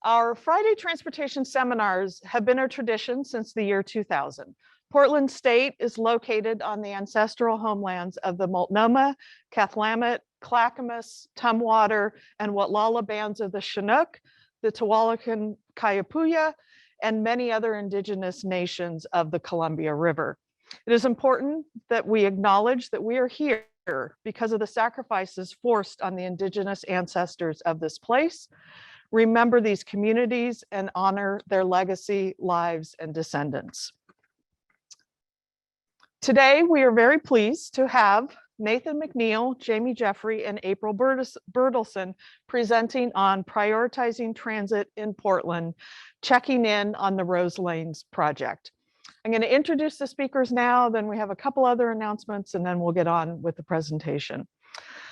Our Friday transportation seminars have been a tradition since the year 2000. Portland State is located on the ancestral homelands of the Multnomah, Cathlamet, Clackamas, Tumwater, and Watlala bands of the Snook, the Tualakan Kayapuyya, and many other indigenous nations of the Columbia River. It is important that we acknowledge that we are here because of the sacrifices forced on the indigenous ancestors of this place. Remember these communities and honor their legacy, lives, and descendants. Today, we are very pleased to have Nathan McNeil, Jamie Jeffrey, and April Bertelsen presenting on prioritizing transit in Portland, checking in on the Rose Lanes project. I'm going to introduce the speakers now, then we have a couple other announcements, and then we'll get on with the presentation.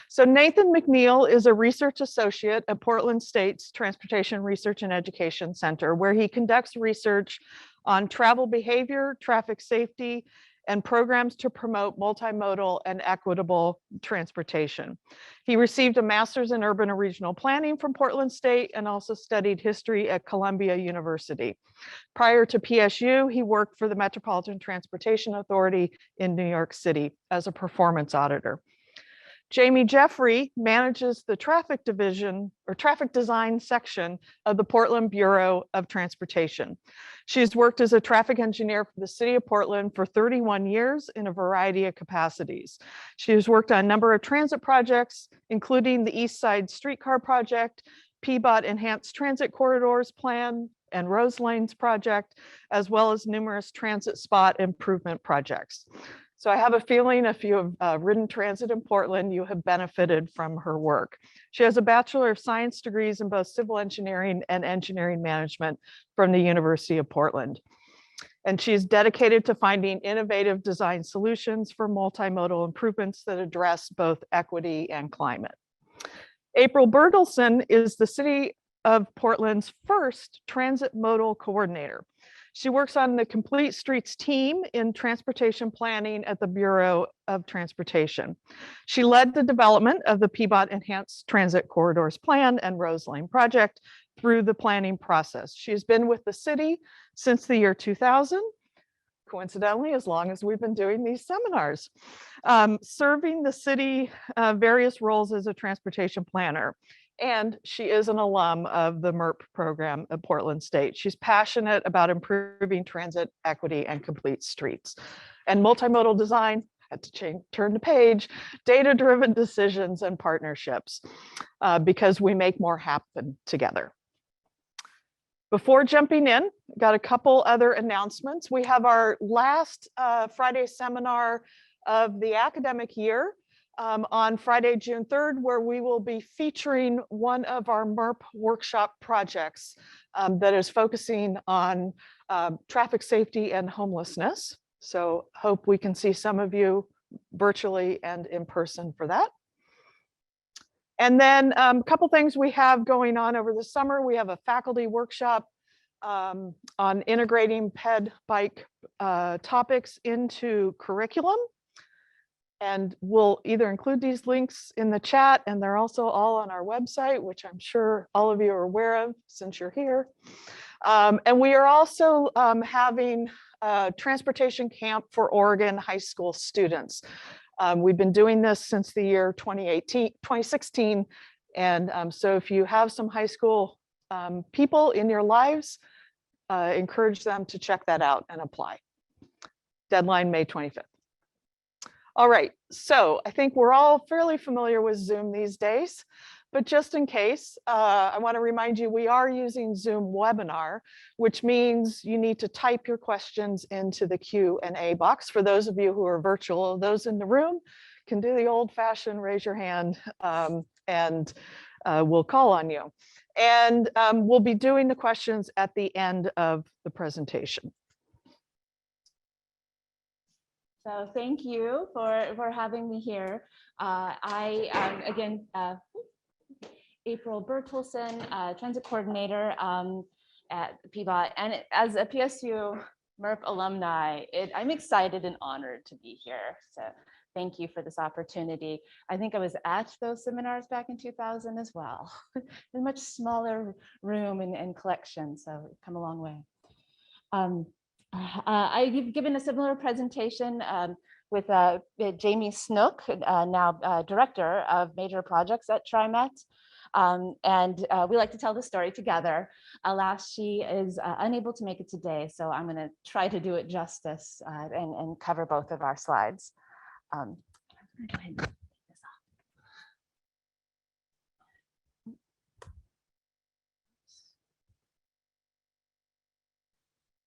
So Nathan McNeil is a research associate at Portland State's Transportation Research and Education Center, where he conducts research on travel behavior, traffic safety, and programs to promote multimodal and equitable transportation. He received a master's in urban and regional planning from Portland State and also studied history at Columbia University. Prior to PSU, he worked for the Metropolitan Transportation Authority in New York City as a performance auditor. Jamie Jeffrey manages the traffic division or traffic design section of the Portland Bureau of Transportation. She's worked as a traffic engineer for the city of Portland for 31 years in a variety of capacities. She has worked on a number of transit projects, including the East Side Streetcar Project, PBOT Enhanced Transit Corridors Plan, and Rose Lanes Project, as well as numerous transit spot improvement projects. So I have a feeling if you have ridden transit in Portland, you have benefited from her work. She has a Bachelor of Science degrees in both civil engineering and engineering management from the University of Portland. And she's dedicated to finding innovative design solutions for multimodal improvements that address both equity and climate. April Bertelsen is the City of Portland's first transit modal coordinator. She works on the Complete Streets team in transportation planning at the Bureau of Transportation. She led the development of the PBOT Enhanced Transit Corridors Plan and Rose Lane Project through the planning process. She's been with the city since the year 2000, coincidentally, as long as we've been doing these seminars, serving the city various roles as a transportation planner. And she is an alum of the MERP program at Portland State. She's passionate about improving transit equity and complete streets. And multimodal design, had to turn the page, data-driven decisions and partnerships, because we make more happen together. Before jumping in, got a couple other announcements. We have our last Friday seminar of the academic year. On Friday, June 3rd, where we will be featuring one of our MERP workshop projects that is focusing on traffic safety and homelessness. So hope we can see some of you virtually and in person for that. And then a couple things we have going on over the summer. We have a faculty workshop on integrating ped bike topics into curriculum. And we'll either include these links in the chat, and they're also all on our website, which I'm sure all of you are aware of since you're here. And we are also having a transportation camp for Oregon high school students. We've been doing this since the year 2016. And so if you have some high school people in your lives, encourage them to check that out and apply. Deadline May 25th. All right, so I think we're all fairly familiar with Zoom these days, but just in case, I want to remind you we are using Zoom webinar, which means you need to type your questions into the Q&A box. For those of you who are virtual, those in the room can do the old-fashioned raise your hand, and we'll call on you. And we'll be doing the questions at the end of the presentation. So thank you for having me here. I am, again, April Bertelsen, Transit Coordinator at PBOT. And as a PSU MERP alumni, I'm excited and honored to be here. So thank you for this opportunity. I think I was at those seminars back in 2000 as well. In a much smaller room and collection, so we've come a long way. I've given a similar presentation with Jamie Snook, now Director of Major Projects at TriMet. We like to tell the story together. Alas, she is unable to make it today, so I'm going to try to do it justice and cover both of our slides. I'm going to go ahead and take this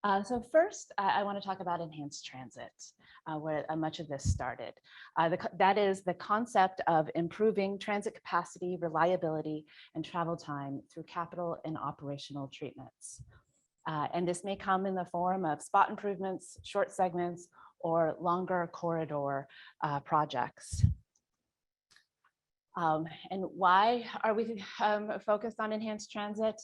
off. So first, I want to talk about enhanced transit, where much of this started. That is the concept of improving transit capacity, reliability, and travel time through capital and operational treatments. And this may come in the form of spot improvements, short segments, or longer corridor projects. And why are we focused on enhanced transit?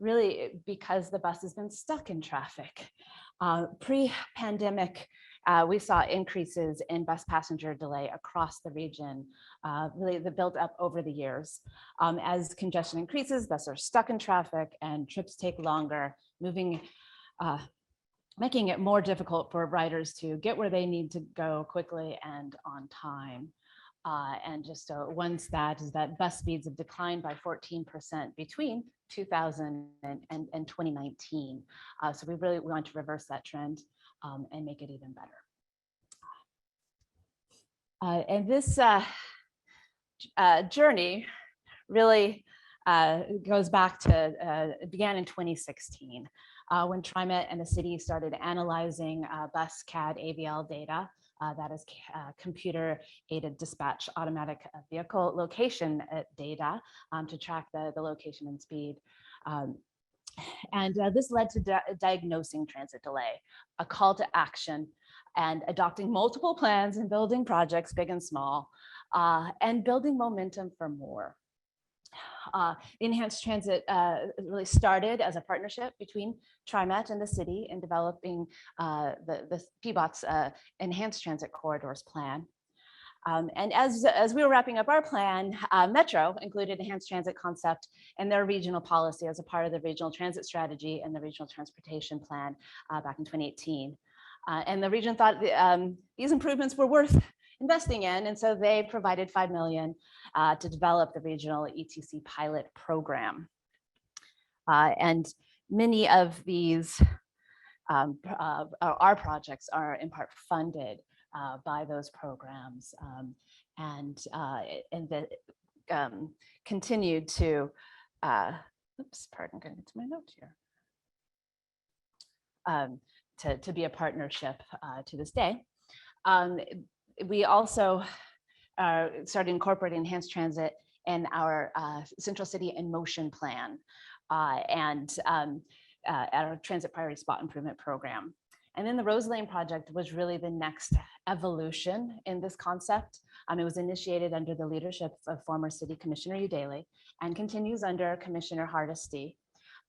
Really because the bus has been stuck in traffic. Pre-pandemic, we saw increases in bus passenger delay across the region, really the built up over the years. As congestion increases, buses are stuck in traffic and trips take longer, making it more difficult for riders to get where they need to go quickly and on time. And just one stat is that bus speeds have declined by 14% between 2000 and 2019. So we really want to reverse that trend and make it even better. And this journey really goes back to, it began in 2016 when TriMet and the city started analyzing bus CAD AVL data. That is computer-aided dispatch automatic vehicle location data to track the location and speed. This led to diagnosing transit delay, a call to action, and adopting multiple plans and building projects big and small, and building momentum for more. The enhanced transit really started as a partnership between TriMet and the city in developing the PBOT's enhanced transit corridors plan. And as we were wrapping up our plan, Metro included enhanced transit concept in their regional policy as a part of the regional transit strategy and the regional transportation plan back in 2018. And the region thought these improvements were worth investing in, and so they provided $5 million to develop the regional ETC pilot program. And many of these, our projects are in part funded by those programs and that continued to, oops, pardon, I'm going to get to my note here, to be a partnership to this day. We also started incorporating enhanced transit in our Central City in Motion plan and at our transit priority spot improvement program. And then the Rose Lane project was really the next evolution in this concept. It was initiated under the leadership of former City Commissioner Udaley and continues under Commissioner Hardesty.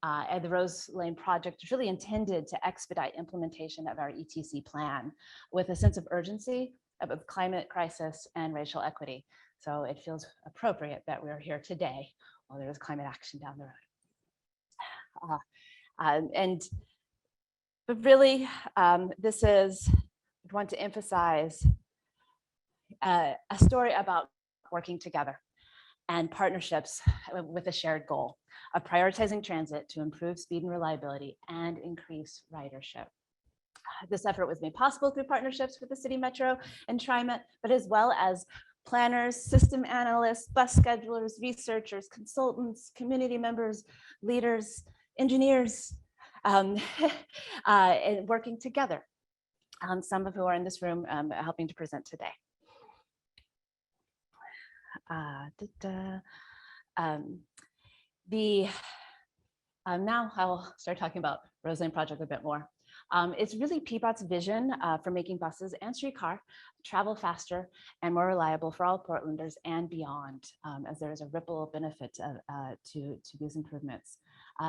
And the Rose Lane project is really intended to expedite implementation of our ETC plan with a sense of urgency of climate crisis and racial equity. So it feels appropriate that we're here today while there's climate action down the road. But really, this is, I want to emphasize a story about working together and partnerships with a shared goal of prioritizing transit to improve speed and reliability and increase ridership. This effort was made possible through partnerships with the City Metro and TriMet, but as well as planners, system analysts, bus schedulers, researchers, consultants, community members, leaders, engineers, and working together. Some of who are in this room helping to present today. Now I'll start talking about Rose Lane project a bit more. It's really PBOT's vision for making buses and streetcar travel faster and more reliable for all Portlanders and beyond, as there is a ripple benefit to these improvements.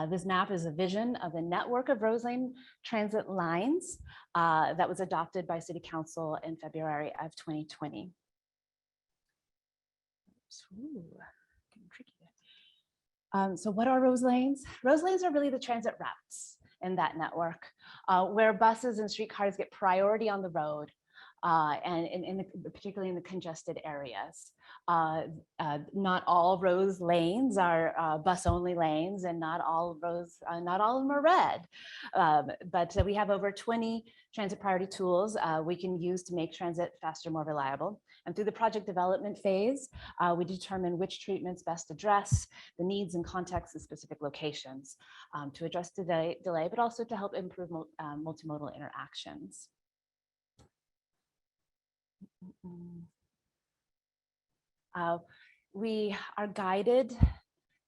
This map is a vision of the network of Rose Lane transit lines that was adopted by City Council in February of 2020. Ooh, getting tricky there. So what are Rose Lanes? Rose Lanes are really the transit routes in that network, where buses and streetcars get priority on the road, and particularly in the congested areas. Not all Rose lanes are bus-only lanes, and not all of them are red. But we have over 20 transit priority tools we can use to make transit faster, more reliable. And through the project development phase, we determine which treatments best address the needs and context of specific locations to address delay, but also to help improve multimodal interactions. We are guided,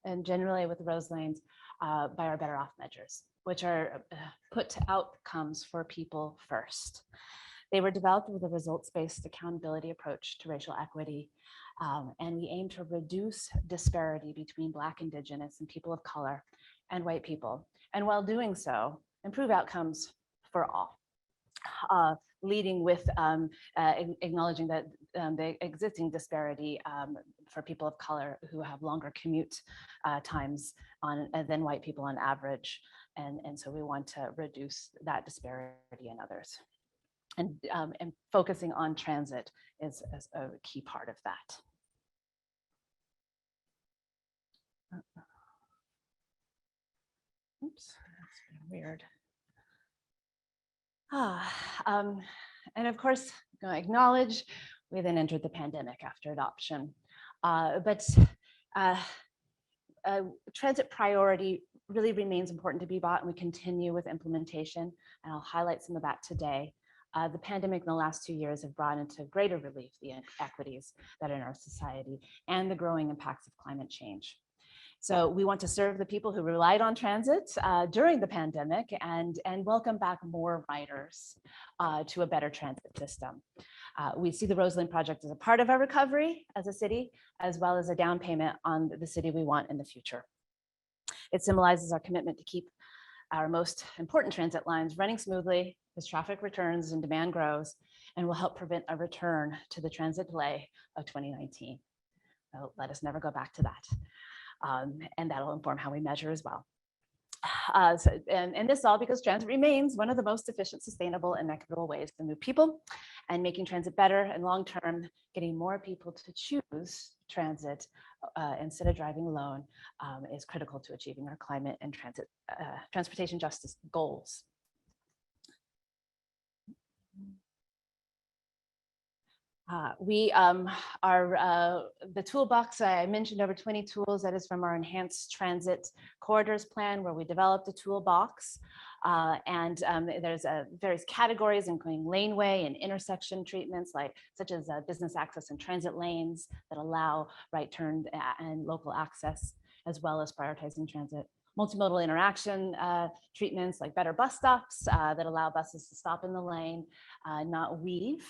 and generally with the Rose Lanes, by our better off measures, which are put outcomes for people first. They were developed with a results-based accountability approach to racial equity, and we aim to reduce disparity between Black, Indigenous, and people of color and white people. And while doing so, improve outcomes for all. Leading with acknowledging that the existing disparity for people of color who have longer commute times than white people on average. And so we want to reduce that disparity in others. And focusing on transit is a key part of that. Oops, that's weird. And of course, I'm going to acknowledge we then entered the pandemic after adoption. But transit priority really remains important to PBOT, and we continue with implementation, and I'll highlight some of that today. The pandemic in the last 2 years have brought into greater relief the inequities that are in our society and the growing impacts of climate change. So we want to serve the people who relied on transit during the pandemic and welcome back more riders to a better transit system. We see the Rose Lane project as a part of our recovery as a city, as well as a down payment on the city we want in the future. It symbolizes our commitment to keep our most important transit lines running smoothly as traffic returns and demand grows, and will help prevent a return to the transit delay of 2019. So let us never go back to that. And that'll inform how we measure as well. And this all because transit remains one of the most efficient, sustainable, and equitable ways to move people, and making transit better and long-term, getting more people to choose transit instead of driving alone is critical to achieving our climate and transportation justice goals. We are the toolbox. I mentioned over 20 tools. That is from our Enhanced Transit Corridors Plan, where we developed a toolbox. There's various categories, including laneway and intersection treatments, such as business access and transit lanes that allow right turn and local access, as well as prioritizing transit. Multimodal interaction treatments like better bus stops that allow buses to stop in the lane, not weave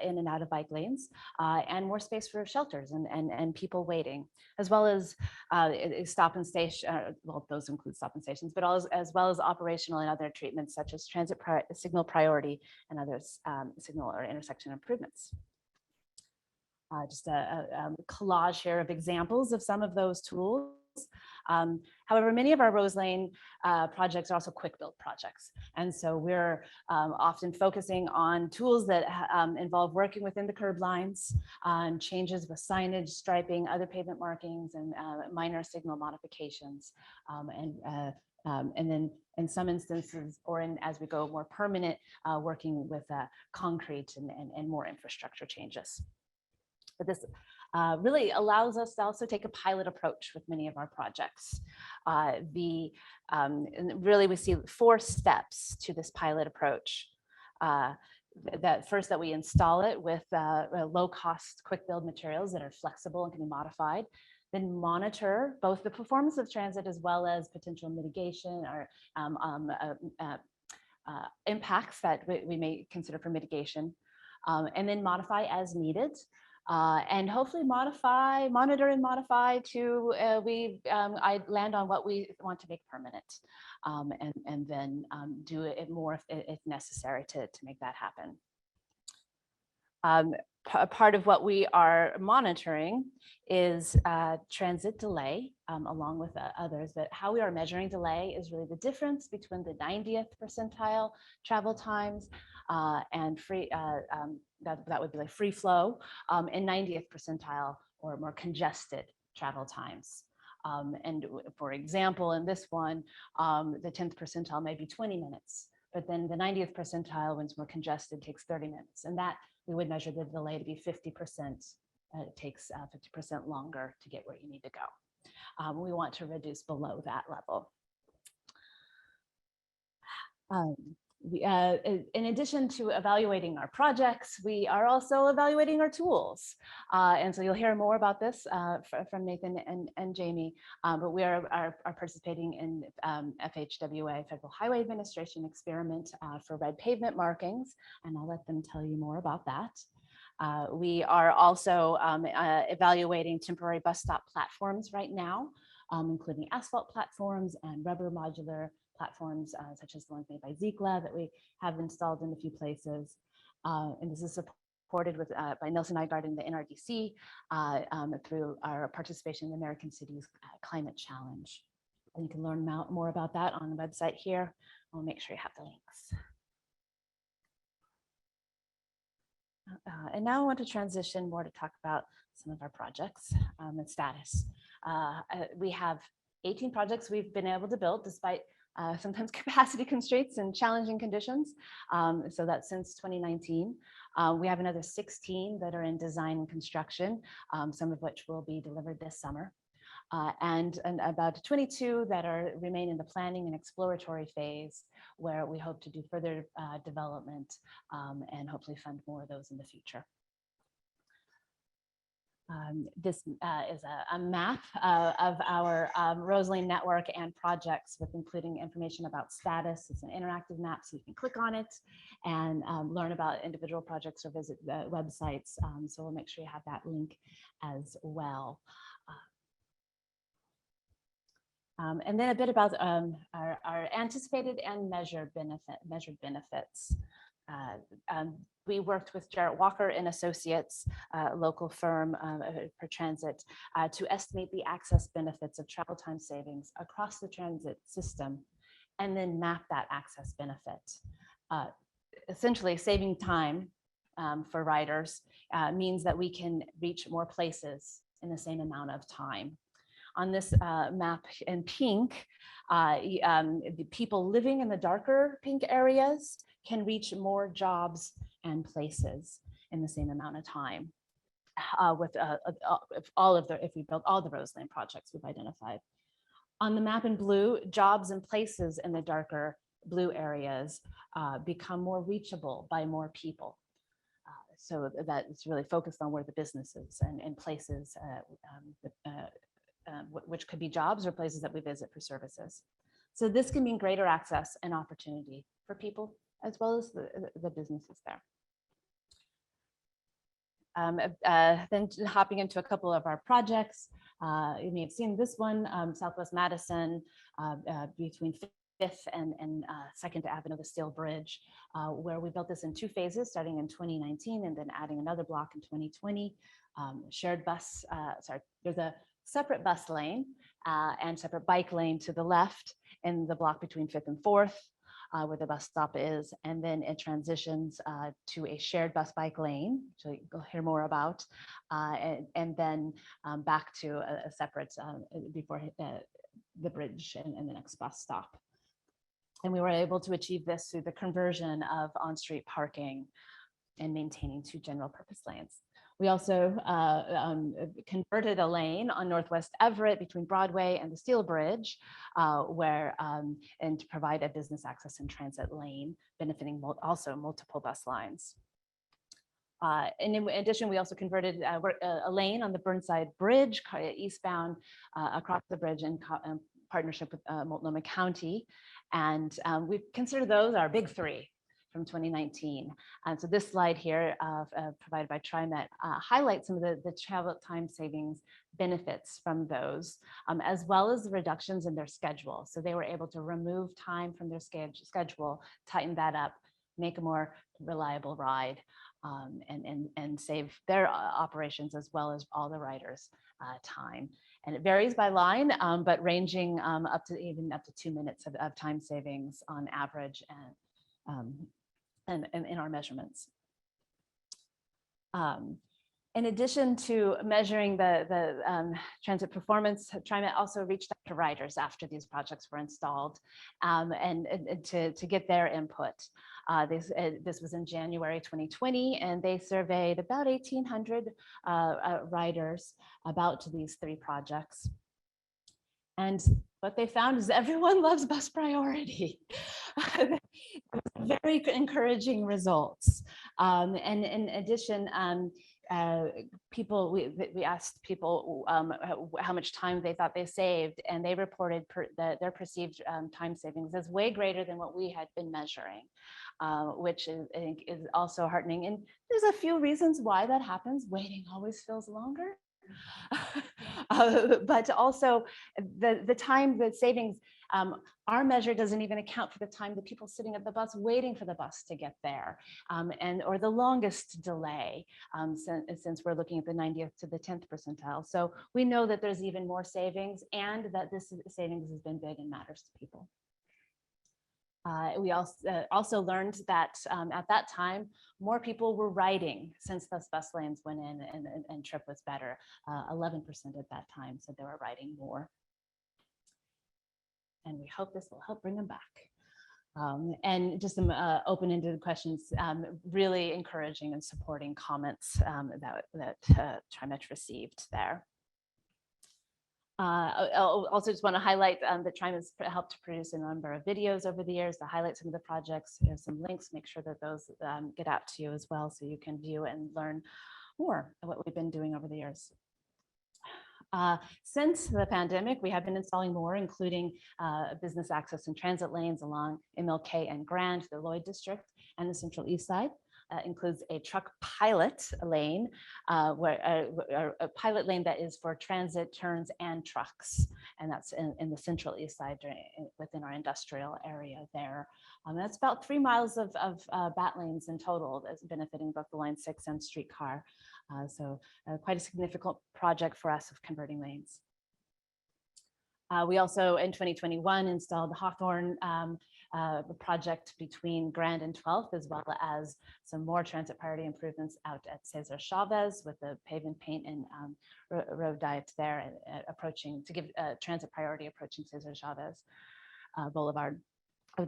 in and out of bike lanes, and more space for shelters and people waiting, as well as stop and station, well, those include stop and stations, but as well as operational and other treatments such as transit signal priority and others signal or intersection improvements. Just a collage here of examples of some of those tools. However, many of our Rose Lane projects are also quick build projects. And so we're often focusing on tools that involve working within the curb lines, changes with signage, striping, other pavement markings, and minor signal modifications. And then in some instances, or as we go more permanent, working with concrete and more infrastructure changes. But this really allows us to also take a pilot approach with many of our projects. And really, we see 4 steps to this pilot approach. That we install it with low-cost, quick-build materials that are flexible and can be modified. Then monitor both the performance of transit as well as potential mitigation or impacts that we may consider for mitigation, and then modify as needed. And hopefully monitor and modify to I land on what we want to make permanent, and then do it more if necessary to make that happen. Part of what we are monitoring is transit delay, along with others, but how we are measuring delay is really the difference between the 90th percentile travel times and that would be like free flow, and 90th percentile or more congested travel times. And for example, in this one, the 10th percentile may be 20 minutes, but then the 90th percentile, when it's more congested, takes 30 minutes. And that we would measure the delay to be 50%. It takes 50% longer to get where you need to go. We want to reduce below that level. In addition to evaluating our projects, we are also evaluating our tools. And so you'll hear more about this from Nathan and Jamie, but we are participating in FHWA, Federal Highway Administration experiment for red pavement markings, and I'll let them tell you more about that. We are also evaluating temporary bus stop platforms right now, including asphalt platforms and rubber modular platforms, such as the ones made by Zikla that we have installed in a few places. And this is supported with, by Nelson Nygaard and the NRDC through our participation in the American Cities Climate Challenge. And you can learn more about that on the website here. I'll make sure you have the links. And now I want to transition more to talk about some of our projects and status. We have 18 projects we've been able to build despite sometimes capacity constraints and challenging conditions. So that's since 2019. We have another 16 that are in design and construction, some of which will be delivered this summer. And about 22 that remain in the planning and exploratory phase, where we hope to do further development and hopefully fund more of those in the future. This is a map of our Rosalene network and projects, with including information about status. It's an interactive map, so you can click on it and learn about individual projects or visit the websites. So we'll make sure you have that link as well. And then a bit about our anticipated and measured benefits. We worked with Jarrett Walker and Associates, a local firm for transit, to estimate the access benefits of travel time savings across the transit system, and then map that access benefit. Essentially, saving time for riders means that we can reach more places in the same amount of time. On this map in pink, the people living in the darker pink areas can reach more jobs and places in the same amount of time. If we build all the Rosalene projects we've identified. On the map in blue, jobs and places in the darker blue areas become more reachable by more people. So that it's really focused on where the businesses and places, which could be jobs or places that we visit for services. So this can mean greater access and opportunity for people as well as the businesses there. Then hopping into a couple of our projects, you may have seen this one, Southwest Madison, between 5th and 2nd Avenue, the Steel Bridge, where we built this in 2 phases, starting in 2019 and then adding another block in 2020. Shared bus, there's a separate bus lane and separate bike lane to the left in the block between 5th and 4th, where the bus stop is, and then it transitions to a shared bus bike lane, which you'll hear more about, and then back to a separate before the bridge and the next bus stop. And we were able to achieve this through the conversion of on-street parking and maintaining 2 general purpose lanes. We also converted a lane on Northwest Everett between Broadway and the Steel Bridge, and to provide a business access and transit lane, benefiting also multiple bus lines. And in addition, we also converted a lane on the Burnside Bridge, eastbound across the bridge, and partnership with Multnomah County. And we consider those our big three from 2019. And so this slide here provided by TriMet highlights some of the travel time savings benefits from those, as well as the reductions in their schedule. So they were able to remove time from their schedule, tighten that up, make a more reliable ride, and save their operations as well as all the riders' time. And it varies by line, but ranging up to 2 minutes of time savings on average, and in our measurements. In addition to measuring the transit performance, TriMet also reached out to riders after these projects were installed, and to get their input. This was in January 2020, and they surveyed about 1,800 riders about these three projects. And what they found is everyone loves bus priority. Very encouraging results. And in addition, we asked people how much time they thought they saved, and they reported their perceived time savings as way greater than what we had been measuring, which I think is also heartening. And there's a few reasons why that happens. Waiting always feels longer. But also the time, the savings, our measure doesn't even account for the time the people sitting at the bus waiting for the bus to get there, or the longest delay, since we're looking at the 90th to the 10th percentile. So we know that there's even more savings, and that this savings has been big and matters to people. We also learned that at that time, more people were riding since those bus lanes went in and trip was better. 11% at that time said they were riding more. And we hope this will help bring them back. And just some open-ended questions, really encouraging and supporting comments that TriMet received there. I also just want to highlight that TriMet has helped to produce a number of videos over the years to highlight some of the projects. There's some links, make sure that those get out to you as well, so you can view and learn more of what we've been doing over the years. Since the pandemic, we have been installing more, including business access and transit lanes along MLK and Grand, the Lloyd District, and the Central East Side. Includes a truck pilot lane, a pilot lane that is for transit, turns, and trucks. And that's in the Central East Side within our industrial area there. That's about 3 miles of BAT lanes in total, that's benefiting both the Line 6 and streetcar. So quite a significant project for us of converting lanes. We also, in 2021, installed the Hawthorne project between Grand and 12th, as well as some more transit priority improvements out at Cesar Chavez with the pave and paint and road diet there, approaching to give transit priority approaching Cesar Chavez Boulevard.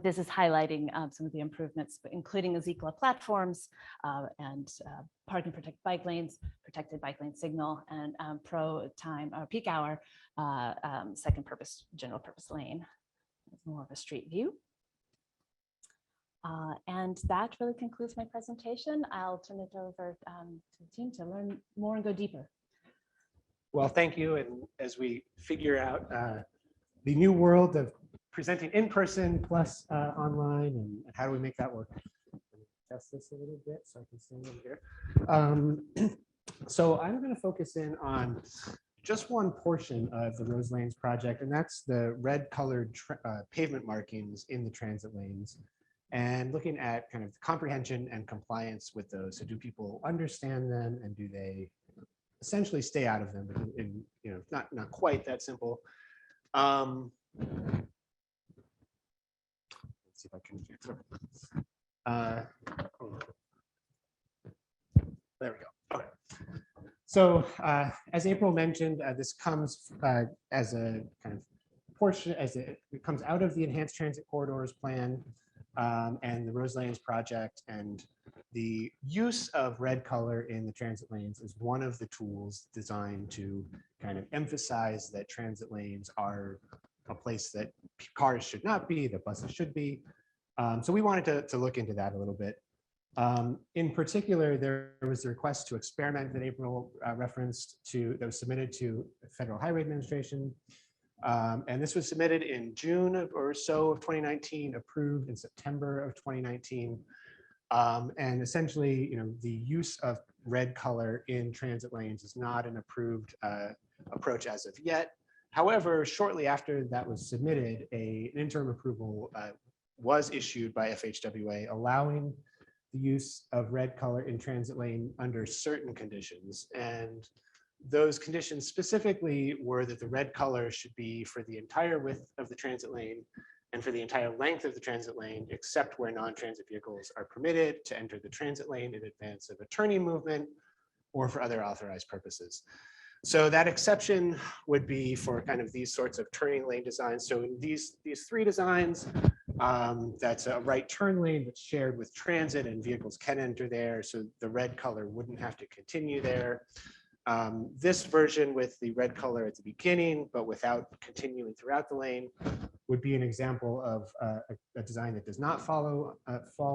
This is highlighting some of the improvements, including Ezekiel platforms and park and protect bike lanes, protected bike lane signal, and pro time or peak hour second purpose general purpose lane. It's more of a street view. And that really concludes my presentation. I'll turn it over to the team to learn more and go deeper. Well, thank you. And as we figure out the new world of presenting in person plus online, and how do we make that work? Test this a little bit so I can stand over here. So I'm going to focus in on just one portion of the Rose Lanes project, and that's the red colored pavement markings in the transit lanes, and looking at kind of comprehension and compliance with those. So do people understand them, and do they essentially stay out of them? In, you know, not quite that simple. Let's see if I can fix it. There we go. Okay. So as April mentioned, this comes as a kind of portion, it comes out of the Enhanced Transit Corridors Plan and the Rose Lanes project, and the use of red color in the transit lanes is one of the tools designed to kind of emphasize that transit lanes are a place that cars should not be, that buses should be. So we wanted to look into that a little bit. In particular, there was a request to experiment that April referenced that was submitted to the Federal Highway Administration. And this was submitted in June or so of 2019, approved in September of 2019. And essentially, the use of red color in transit lanes is not an approved approach as of yet. However, shortly after that was submitted, an interim approval was issued by FHWA allowing the use of red color in transit lane under certain conditions. And those conditions specifically were that the red color should be for the entire width of the transit lane and for the entire length of the transit lane, except where non-transit vehicles are permitted to enter the transit lane in advance of a turning movement or for other authorized purposes. So that exception would be for kind of these sorts of turning lane designs. So in these three designs, that's a right turn lane that's shared with transit and vehicles can enter there. So the red color wouldn't have to continue there. This version with the red color at the beginning, but without continuing throughout the lane, would be an example of a design that does not fall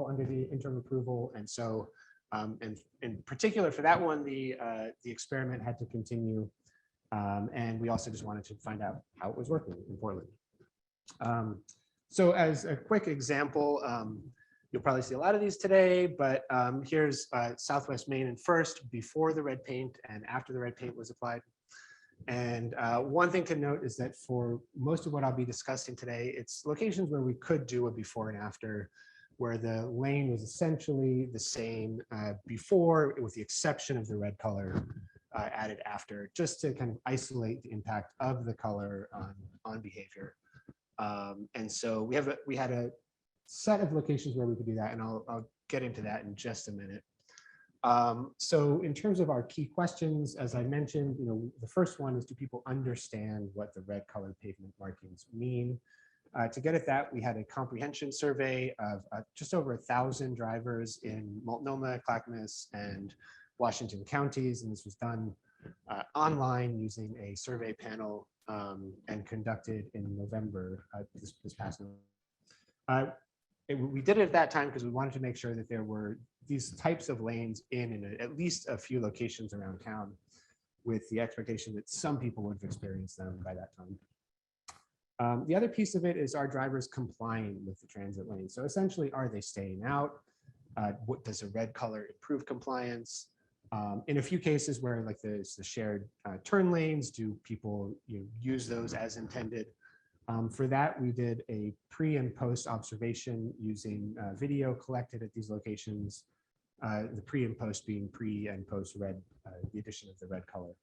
under the interim approval. And so, and in particular for that one, the experiment had to continue. And we also just wanted to find out how it was working in Portland. So as a quick example, you'll probably see a lot of these today, but here's Southwest Main and First before the red paint and after the red paint was applied. And one thing to note is that for most of what I'll be discussing today, it's locations where we could do a before and after, where the lane was essentially the same before, with the exception of the red color added after, just to kind of isolate the impact of the color on behavior. And so we had a set of locations where we could do that, and I'll get into that in just a minute. So in terms of our key questions, as I mentioned, the first one is, do people understand what the red colored pavement markings mean? To get at that, we had a comprehension survey of just over 1,000 drivers in Multnomah, Clackamas, and Washington counties, and this was done online using a survey panel and conducted in November, this past November. We did it at that time because we wanted to make sure that there were these types of lanes in at least a few locations around town, with the expectation that some people would have experienced them by that time. The other piece of it is, are drivers complying with the transit lane? So essentially, are they staying out? What does a red color improve compliance? In a few cases where like the shared turn lanes, do people use those as intended? For that, we did a pre and post observation using video collected at these locations, the pre and post being pre and post red, the addition of the red color.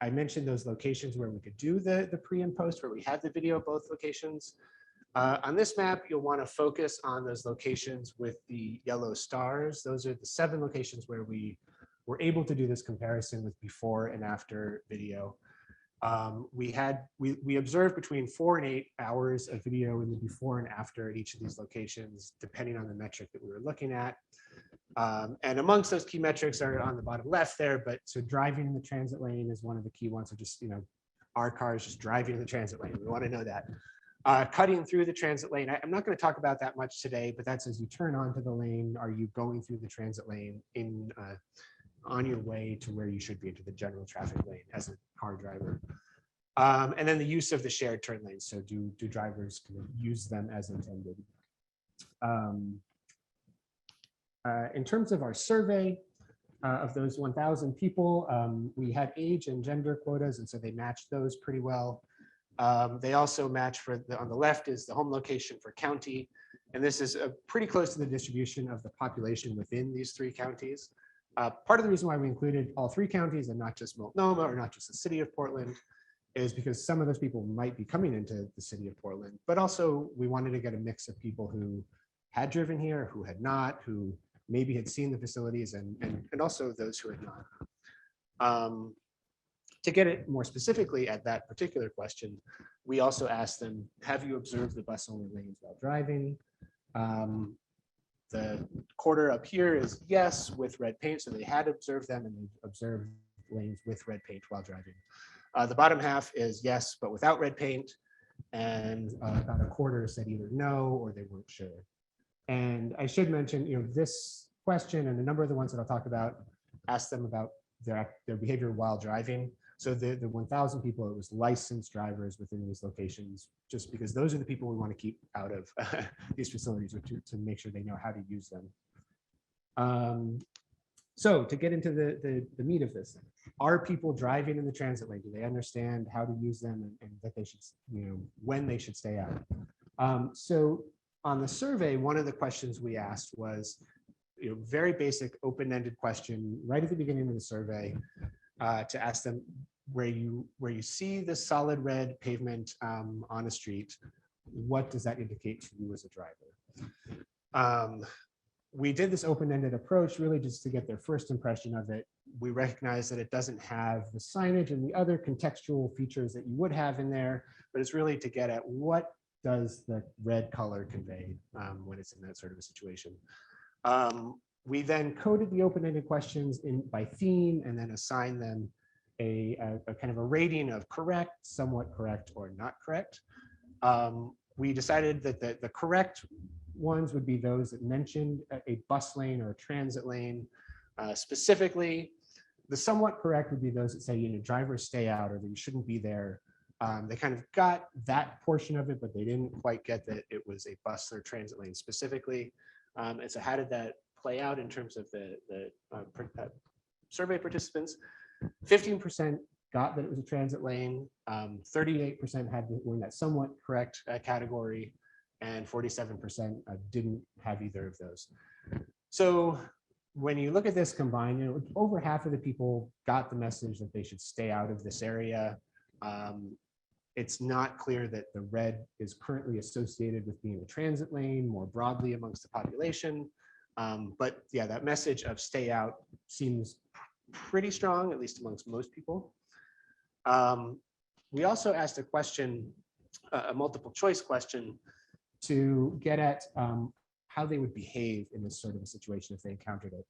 I mentioned those locations where we could do the pre and post, where we had the video at both locations. On this map, you'll want to focus on those locations with the yellow stars. Those are the 7 locations where we were able to do this comparison with before and after video. We observed between 4 and 8 hours of video in the before and after at each of these locations, depending on the metric that we were looking at. And amongst those key metrics are on the bottom left there, but so driving in the transit lane is one of the key ones. So just, our cars just driving in the transit lane. We want to know that. Cutting through the transit lane, I'm not going to talk about that much today, but that's as you turn onto the lane, are you going through the transit lane on your way to where you should be, into the general traffic lane as a car driver. And then the use of the shared turn lanes. So do drivers kind of use them as intended? In terms of our survey of those 1,000 people, we had age and gender quotas, and so they matched those pretty well. They also match on the left is the home location for county. And this is pretty close to the distribution of the population within these 3 counties. Part of the reason why we included all 3 counties and not just Multnomah or not just the city of Portland is because some of those people might be coming into the city of Portland, but also we wanted to get a mix of people who had driven here, who had not, who maybe had seen the facilities, and also those who had not. To get it more specifically at that particular question, we also asked them, have you observed the bus-only lanes while driving? The quarter up here is yes, with red paint, so they had observed them and they observed lanes with red paint while driving. The bottom half is yes, but without red paint, and about a quarter said either no or they weren't sure. And I should mention, this question and a number of the ones that I'll talk about asked them about their behavior while driving. So the 1,000 people, it was licensed drivers within these locations, just because those are the people we want to keep out of these facilities, or to make sure they know how to use them. So to get into the meat of this, are people driving in the transit lane? Do they understand how to use them, and that they should, when they should stay out? So on the survey, one of the questions we asked was, very basic open-ended question right at the beginning of the survey, to ask them, where you see the solid red pavement on a street, what does that indicate to you as a driver? We did this open-ended approach really just to get their first impression of it. We recognize that it doesn't have the signage and the other contextual features that you would have in there, but it's really to get at what does the red color convey when it's in that sort of a situation. We then coded the open-ended questions by theme and then assigned them a kind of a rating of correct, somewhat correct, or not correct. We decided that the correct ones would be those that mentioned a bus lane or a transit lane specifically. The somewhat correct would be those that say, drivers stay out, or that you shouldn't be there. They kind of got that portion of it, but they didn't quite get that it was a bus or transit lane specifically. And so how did that play out in terms of the survey participants? 15% got that it was a transit lane, 38% were in that somewhat correct category, and 47% didn't have either of those. So when you look at this combined, over half of the people got the message that they should stay out of this area. It's not clear that the red is currently associated with being a transit lane more broadly amongst the population. But yeah, that message of stay out seems pretty strong, at least amongst most people. We also asked a question, a multiple choice question, to get at how they would behave in this sort of a situation if they encountered it.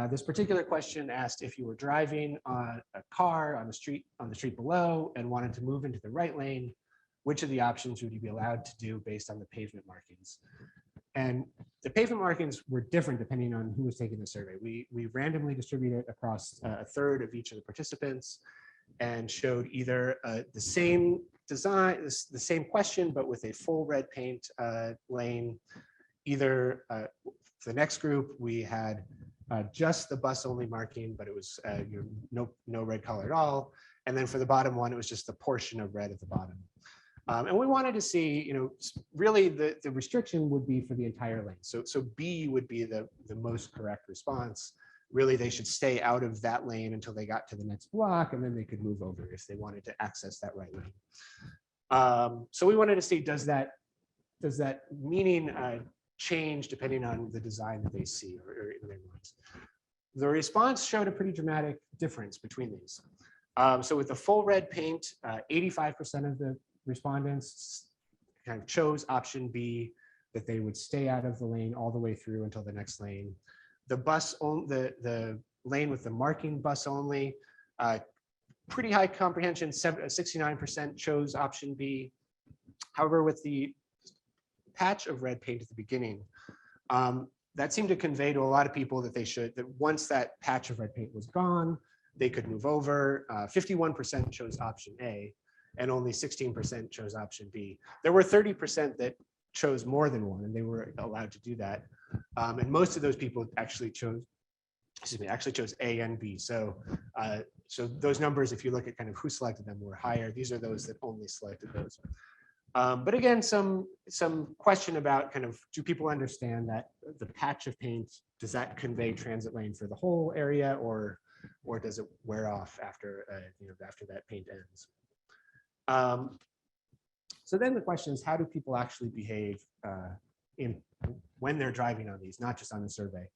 This particular question asked if you were driving on a car on the street below and wanted to move into the right lane, which of the options would you be allowed to do based on the pavement markings? And the pavement markings were different depending on who was taking the survey. We randomly distributed across a third of each of the participants and showed either the same design, the same question, but with a full red paint lane. Either for the next group, we had just the bus only marking, but it was no red color at all. And then for the bottom one, it was just the portion of red at the bottom. And we wanted to see, really the restriction would be for the entire lane. So B would be the most correct response. Really, they should stay out of that lane until they got to the next block, and then they could move over if they wanted to access that right lane. So we wanted to see, does that meaning change depending on the design that they see or in their minds? The response showed a pretty dramatic difference between these. So with the full red paint, 85% of the respondents kind of chose option B, that they would stay out of the lane all the way through until the next lane. The lane with the marking bus only, pretty high comprehension, 69% chose option B. However, with the patch of red paint at the beginning, that seemed to convey to a lot of people that that once that patch of red paint was gone, they could move over. 51% chose option A, and only 16% chose option B. There were 30% that chose more than one, and they were allowed to do that. And most of those people actually chose A and B. So those numbers, if you look at kind of who selected them, were higher. These are those that only selected those. But again, some question about kind of, do people understand that the patch of paint, does that convey transit lane for the whole area, or does it wear off after after that paint ends? So then the question is, how do people actually behave when they're driving on these, not just on the survey?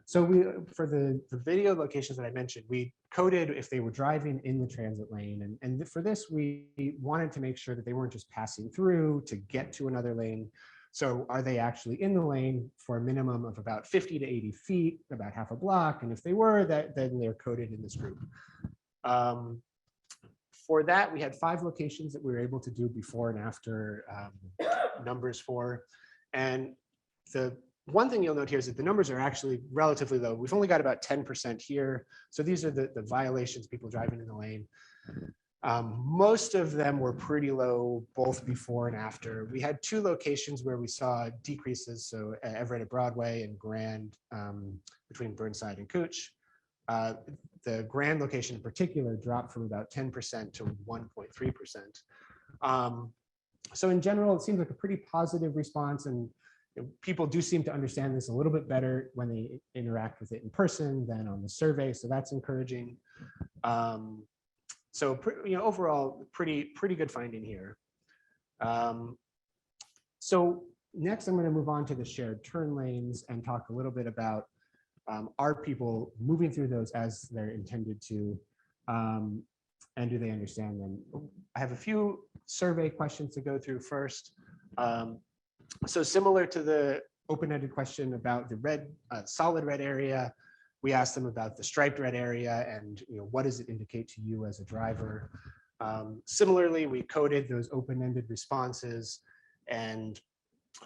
So for the video locations that I mentioned, we coded if they were driving in the transit lane. And for this, we wanted to make sure that they weren't just passing through to get to another lane. So are they actually in the lane for a minimum of about 50 to 80 feet, about half a block? And if they were, then they're coded in this group. For that, we had 5 locations that we were able to do before and after numbers for. And the one thing you'll note here is that the numbers are actually relatively low. We've only got about 10% here. So these are the violations, people driving in the lane. Most of them were pretty low, both before and after. We had 2 locations where we saw decreases, so Everett at Broadway and Grand between Burnside and Cooch. The Grand location in particular dropped from about 10% to 1.3%. So in general, it seems like a pretty positive response, and people do seem to understand this a little bit better when they interact with it in person than on the survey, so that's encouraging. So overall, pretty good finding here. So next, I'm going to move on to the shared turn lanes and talk a little bit about are people moving through those as they're intended to, and do they understand them? I have a few survey questions to go through first. So similar to the open-ended question about the red, solid red area, we asked them about the striped red area and what does it indicate to you as a driver. Similarly, we coded those open-ended responses, and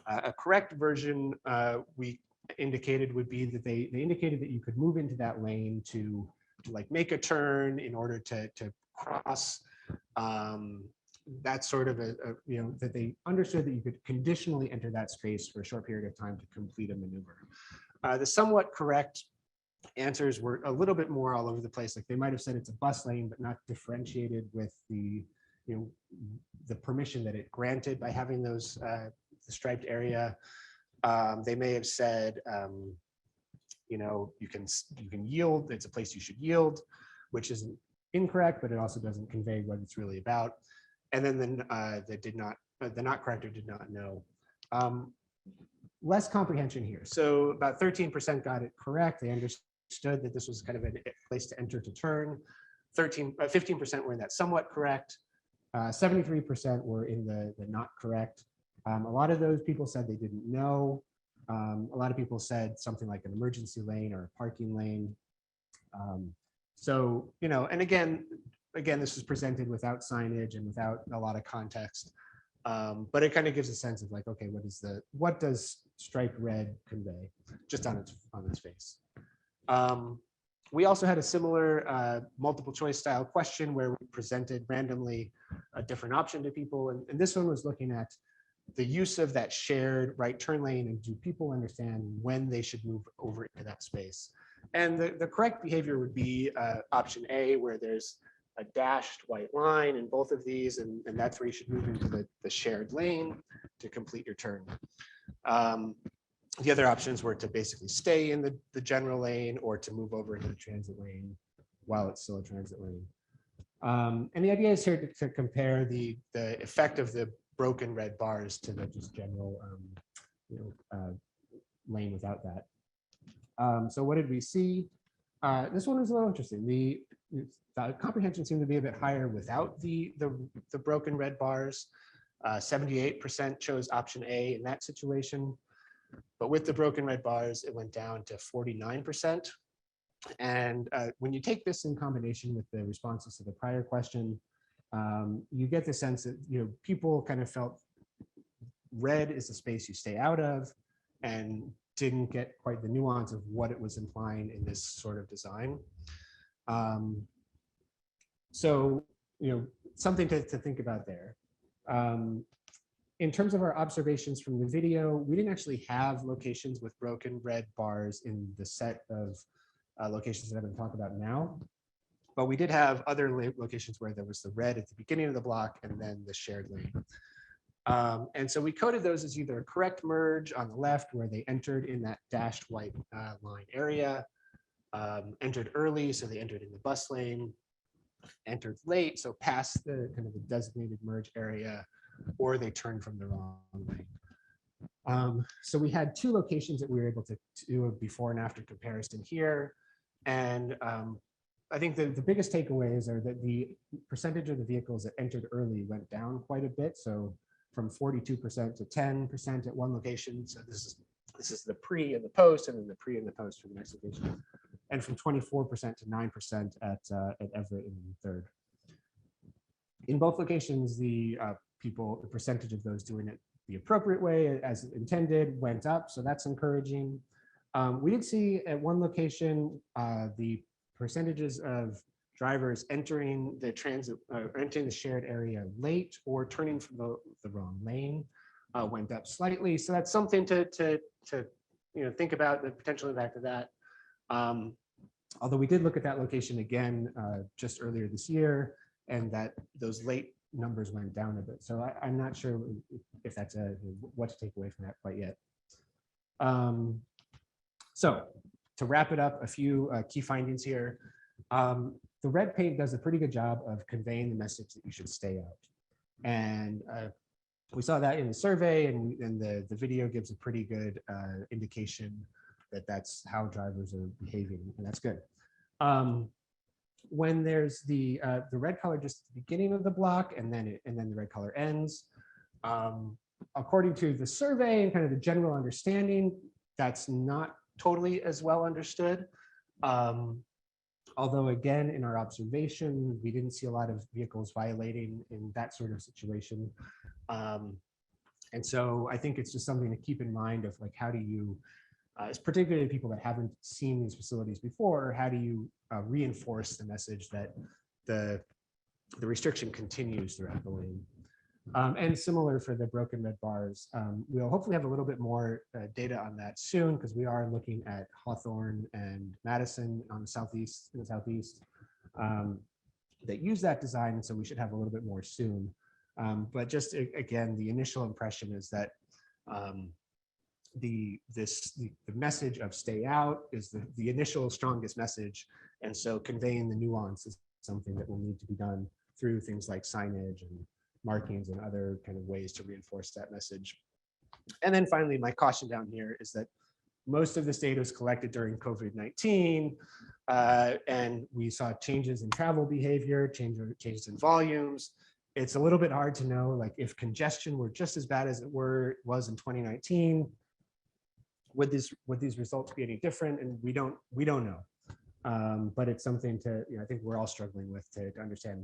a correct version we indicated would be that they indicated that you could move into that lane to like make a turn in order to cross. That's sort of that they understood that you could conditionally enter that space for a short period of time to complete a maneuver. The somewhat correct answers were a little bit more all over the place. Like they might have said it's a bus lane, but not differentiated with the the permission that it granted by having those the striped area. They may have said you can yield. It's a place you should yield, which isn't incorrect, but it also doesn't convey what it's really about. And then the not correct or did not know. Less comprehension here. So about 13% got it correct. They understood that this was kind of a place to enter to turn. 15% were in that somewhat correct. 73% were in the not correct. A lot of those people said they didn't know. A lot of people said something like an emergency lane or a parking lane. So, and again, this was presented without signage and without a lot of context. But it kind of gives a sense of like, okay, what does striped red convey just on its face? We also had a similar multiple choice style question where we presented randomly a different option to people. And this one was looking at the use of that shared right turn lane, and do people understand when they should move over into that space? And the correct behavior would be option A, where there's a dashed white line in both of these, and that's where you should move into the shared lane to complete your turn. The other options were to basically stay in the general lane or to move over into the transit lane while it's still a transit lane. And the idea is here to compare the effect of the broken red bars to the just general lane without that. So what did we see? This one was a little interesting. The comprehension seemed to be a bit higher without the broken red bars. 78% chose option A in that situation. But with the broken red bars, it went down to 49%. And when you take this in combination with the responses to the prior question, you get the sense that people kind of felt red is a space you stay out of, and didn't get quite the nuance of what it was implying in this sort of design. So something to think about there. In terms of our observations from the video, we didn't actually have locations with broken red bars in the set of locations that I'm going to talk about now. But we did have other locations where there was the red at the beginning of the block and then the shared lane. And so we coded those as either a correct merge on the left, where they entered in that dashed white line area, entered early, so they entered in the bus lane, entered late, so past the kind of the designated merge area, or they turned from the wrong lane. So we had 2 locations that we were able to do a before and after comparison here. And I think the biggest takeaways are that the percentage of the vehicles that entered early went down quite a bit. So from 42% to 10% at one location. So this is the pre and the post, and then the pre and the post for the next location. And from 24% to 9% at Everett in the third. In both locations, the percentage of those doing it the appropriate way as intended went up. So that's encouraging. We did see at one location, the percentages of drivers entering the transit, entering the shared area late or turning from the wrong lane went up slightly. So that's something to think about, the potential impact of that. Although we did look at that location again just earlier this year, and that those late numbers went down a bit. So I'm not sure if that's what to take away from that quite yet. So to wrap it up, a few key findings here. The red paint does a pretty good job of conveying the message that you should stay out. And we saw that in the survey, and the video gives a pretty good indication that that's how drivers are behaving, and that's good. When there's the red color just at the beginning of the block, and then the red color ends, according to the survey and kind of the general understanding, that's not totally as well understood. Although again, in our observation, we didn't see a lot of vehicles violating in that sort of situation. And so I think it's just something to keep in mind of like, how do you, particularly people that haven't seen these facilities before, how do you reinforce the message that the restriction continues throughout the lane? And similar for the broken red bars. We'll hopefully have a little bit more data on that soon, because we are looking at Hawthorne and Madison on the southeast, that use that design, and so we should have a little bit more soon. But just again, the initial impression is that the message of stay out is the initial strongest message, and so conveying the nuance is something that will need to be done through things like signage and markings and other kind of ways to reinforce that message. And then finally, my caution down here is that most of this data was collected during COVID-19, and we saw changes in travel behavior, changes in volumes. It's a little bit hard to know, like, if congestion were just as bad as it was in 2019, would these results be any different? And we don't know. But it's something to, I think we're all struggling with to understand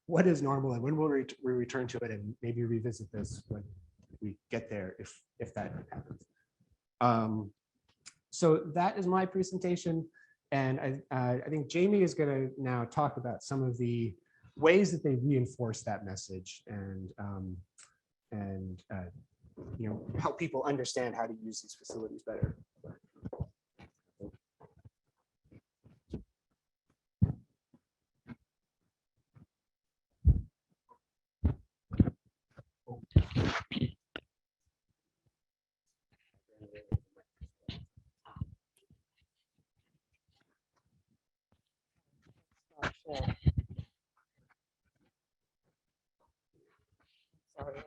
what is normal, and when will we return to it, and maybe revisit this when we get there, if that happens. So that is my presentation, and I think Jamie is going to now talk about some of the ways that they reinforce that message and help people understand how to use these facilities better. Sorry,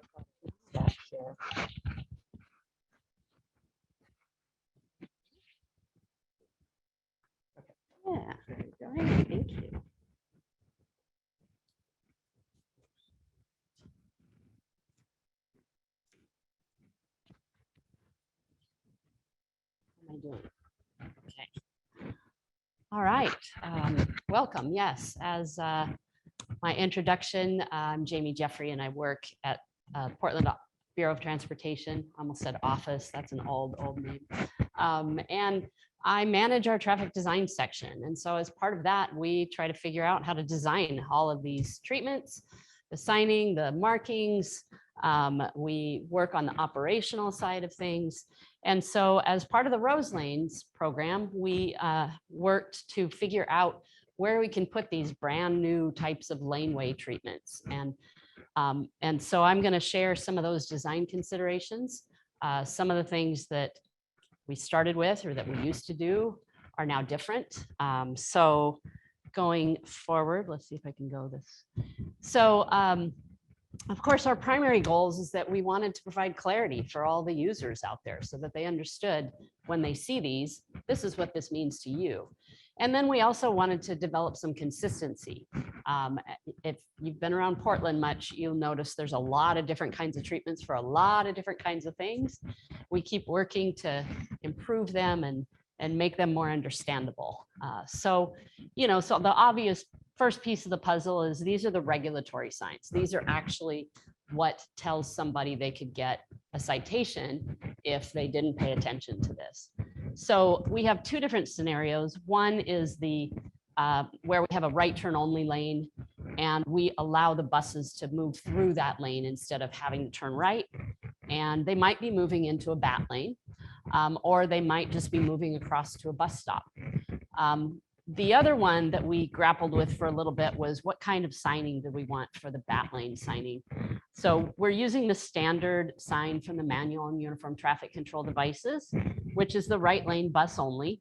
stop share. Yeah, very good. Thank you. How am I doing? Okay. All right. Welcome. Yes, as my introduction, I'm Jamie Jeffrey, and I work at Portland Bureau of Transportation. Almost said office. That's an old name. And I manage our traffic design section. And so as part of that, we try to figure out how to design all of these treatments, the signing, the markings. We work on the operational side of things. And so as part of the Rose Lanes program, we worked to figure out where we can put these brand new types of laneway treatments. And so I'm going to share some of those design considerations. Some of the things that we started with or that we used to do are now different. So going forward, let's see if I can go this. So of course, our primary goals is that we wanted to provide clarity for all the users out there so that they understood when they see these, this is what this means to you. And then we also wanted to develop some consistency. If you've been around Portland much, you'll notice there's a lot of different kinds of treatments for a lot of different kinds of things. We keep working to improve them and make them more understandable. So the obvious first piece of the puzzle is these are the regulatory signs. These are actually what tells somebody they could get a citation if they didn't pay attention to this. So we have two different scenarios. One is the where we have a right turn only lane, and we allow the buses to move through that lane instead of having to turn right. And they might be moving into a bat lane, or they might just be moving across to a bus stop. The other one that we grappled with for a little bit was what kind of signing do we want for the bat lane signing? So we're using the standard sign from the manual and uniform traffic control devices, which is the right lane bus only.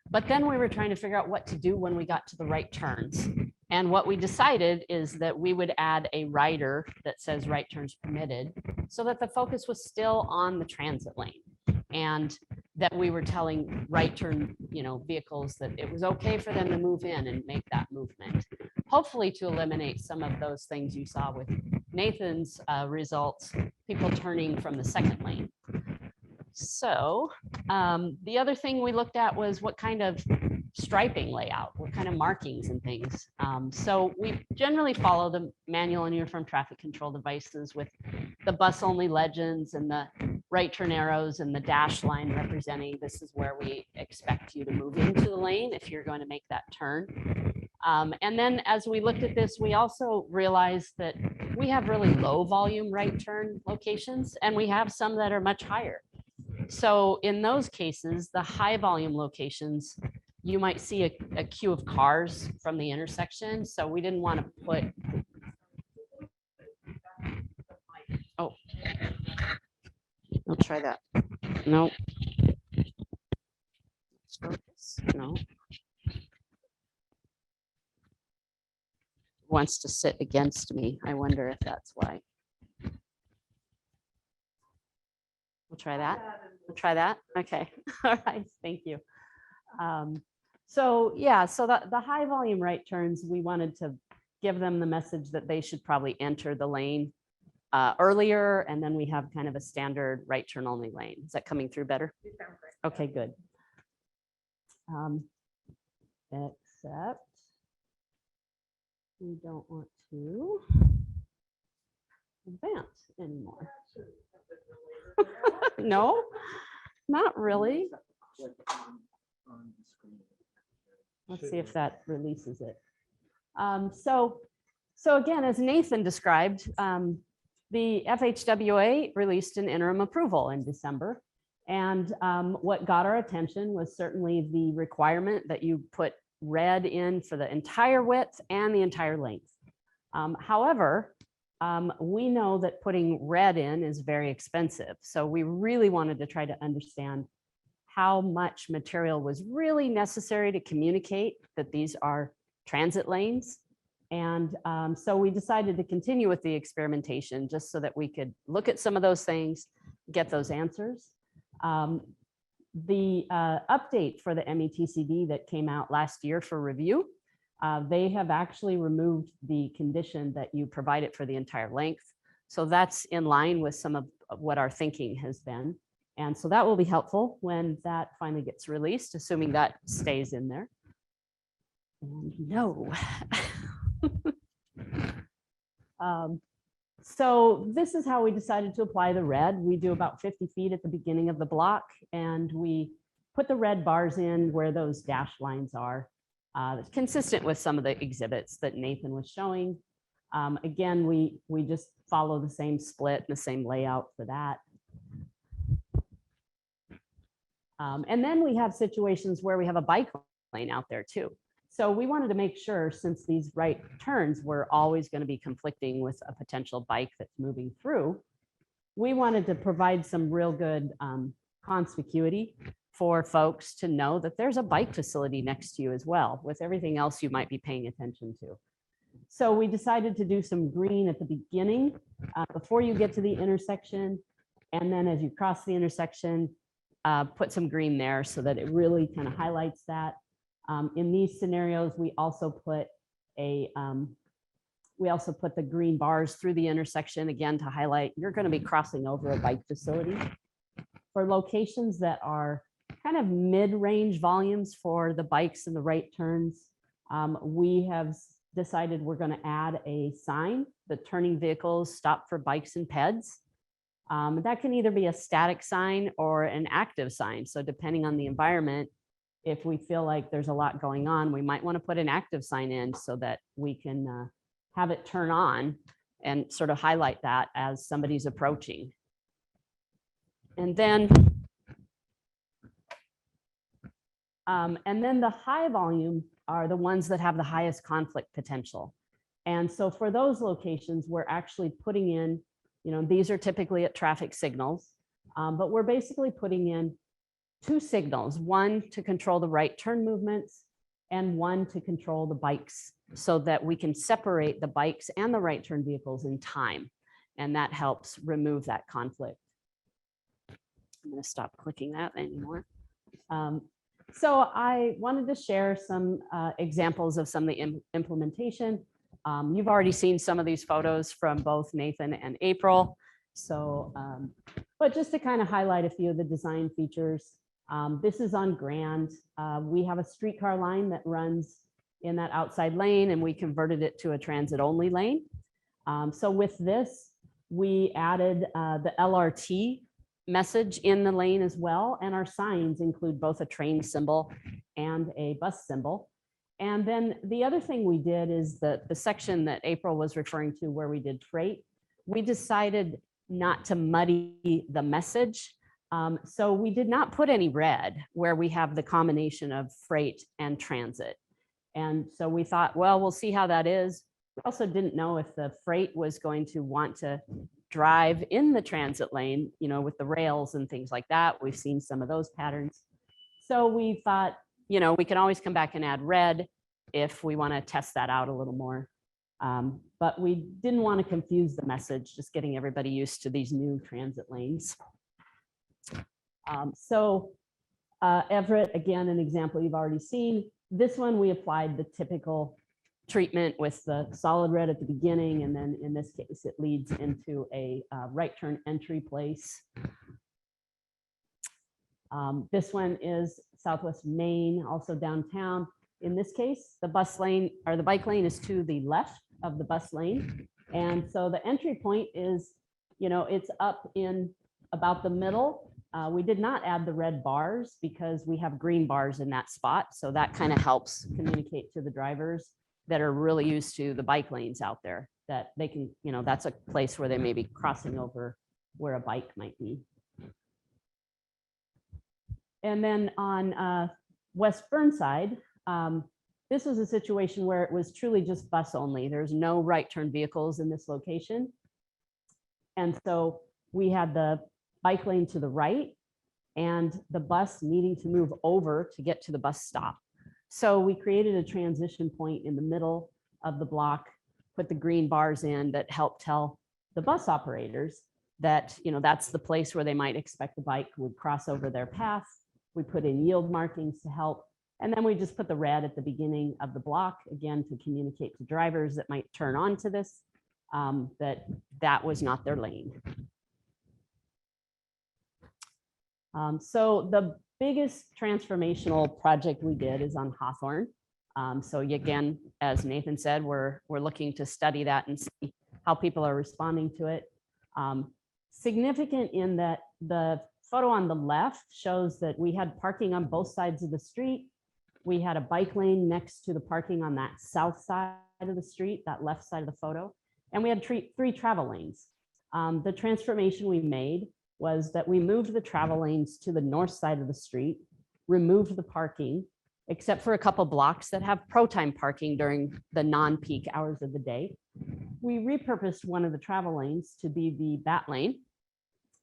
But then we were trying to figure out what to do when we got to the right turns. And what we decided is that we would add a rider that says right turns permitted, so that the focus was still on the transit lane. And that we were telling right turn, vehicles that it was okay for them to move in and make that movement. Hopefully to eliminate some of those things you saw with Nathan's results, people turning from the second lane. So the other thing we looked at was what kind of striping layout, what kind of markings and things. So we generally follow the manual and uniform traffic control devices with the bus only legends and the right turn arrows and the dash line representing this is where we expect you to move into the lane if you're going to make that turn. And then as we looked at this, we also realized that we have really low volume right turn locations, and we have some that are much higher. So in those cases, the high volume locations, you might see a queue of cars from the intersection. So we didn't want to put. Oh, I'll try that. No. No. Wants to sit against me. I wonder if that's why. We'll try that. We'll try that. Okay. All right. Thank you. So the high volume right turns, we wanted to give them the message that they should probably enter the lane earlier, and then we have kind of a standard right turn only lane. Is that coming through better? Okay, good. Except we don't want to advance anymore. No, not really. Let's see if that releases it. So again, as Nathan described, the FHWA released an interim approval in December. And what got our attention was certainly the requirement that you put red in for the entire width and the entire length. However, we know that putting red in is very expensive. So we really wanted to try to understand how much material was really necessary to communicate that these are transit lanes. And so we decided to continue with the experimentation just so that we could look at some of those things, get those answers. The update for the METCD that came out last year for review, they have actually removed the condition that you provide it for the entire length. So that's in line with some of what our thinking has been. And so that will be helpful when that finally gets released, assuming that stays in there. And no. So this is how we decided to apply the red. We do about 50 feet at the beginning of the block, and we put the red bars in where those dash lines are. Consistent with some of the exhibits that Nathan was showing. Again, we just follow the same split and the same layout for that. And then we have situations where we have a bike lane out there too. So we wanted to make sure, since these right turns were always going to be conflicting with a potential bike that's moving through, we wanted to provide some real good conspicuity for folks to know that there's a bike facility next to you as well, with everything else you might be paying attention to. So we decided to do some green at the beginning before you get to the intersection. And then as you cross the intersection, put some green there so that it really kind of highlights that. In these scenarios, we also put the green bars through the intersection again to highlight you're going to be crossing over a bike facility. For locations that are kind of mid-range volumes for the bikes and the right turns, we have decided we're going to add a sign, the turning vehicles stop for bikes and peds. That can either be a static sign or an active sign. So depending on the environment, if we feel like there's a lot going on, we might want to put an active sign in so that we can have it turn on and sort of highlight that as somebody's approaching. And then the high volume are the ones that have the highest conflict potential. And so for those locations, we're actually putting in, these are typically at traffic signals, but we're basically putting in 2 signals, one to control the right turn movements and one to control the bikes so that we can separate the bikes and the right turn vehicles in time. And that helps remove that conflict. I'm going to stop clicking that anymore. So I wanted to share some examples of some of the implementation. You've already seen some of these photos from both Nathan and April. So, but just to kind of highlight a few of the design features, this is on Grand. We have a streetcar line that runs in that outside lane, and we converted it to a transit only lane. So with this, we added the LRT message in the lane as well. And our signs include both a train symbol and a bus symbol. And then the other thing we did is the section that April was referring to where we did freight, we decided not to muddy the message. So we did not put any red where we have the combination of freight and transit. And so we thought, well, we'll see how that is. We also didn't know if the freight was going to want to drive in the transit lane, with the rails and things like that. We've seen some of those patterns. So we thought, we can always come back and add red if we want to test that out a little more. But we didn't want to confuse the message, just getting everybody used to these new transit lanes. Everett, again, an example you've already seen. This one, we applied the typical treatment with the solid red at the beginning, and then in this case, it leads into a right turn entry place. This one is Southwest Main, also downtown. In this case, the bus lane or the bike lane is to the left of the bus lane. And so the entry point is, it's up in about the middle. We did not add the red bars because we have green bars in that spot. So that kind of helps communicate to the drivers that are really used to the bike lanes out there, that they can, that's a place where they may be crossing over where a bike might be. And then on West Burnside, this was a situation where it was truly just bus only. There's no right turn vehicles in this location. And so we had the bike lane to the right and the bus needing to move over to get to the bus stop. So we created a transition point in the middle of the block, put the green bars in that help tell the bus operators that, that's the place where they might expect the bike would cross over their path. We put in yield markings to help. And then we just put the red at the beginning of the block, again, to communicate to drivers that might turn on to this, that was not their lane. So the biggest transformational project we did is on Hawthorne. So again, as Nathan said, we're looking to study that and see how people are responding to it. Significant in that the photo on the left shows that we had parking on both sides of the street. We had a bike lane next to the parking on that south side of the street, that left side of the photo. And we had 3 travel lanes. The transformation we made was that we moved the travel lanes to the north side of the street, removed the parking, except for a couple blocks that have pro time parking during the non-peak hours of the day. We repurposed one of the travel lanes to be the bat lane.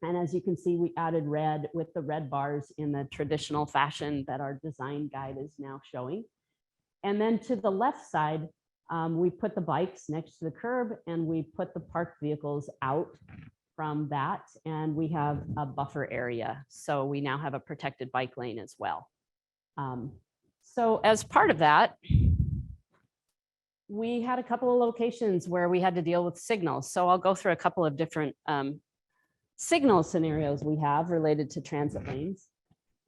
And as you can see, we added red with the red bars in the traditional fashion that our design guide is now showing. And then to the left side, we put the bikes next to the curb and we put the parked vehicles out from that, and we have a buffer area. So we now have a protected bike lane as well. So as part of that, we had a couple of locations where we had to deal with signals. So I'll go through a couple of different signal scenarios we have related to transit lanes.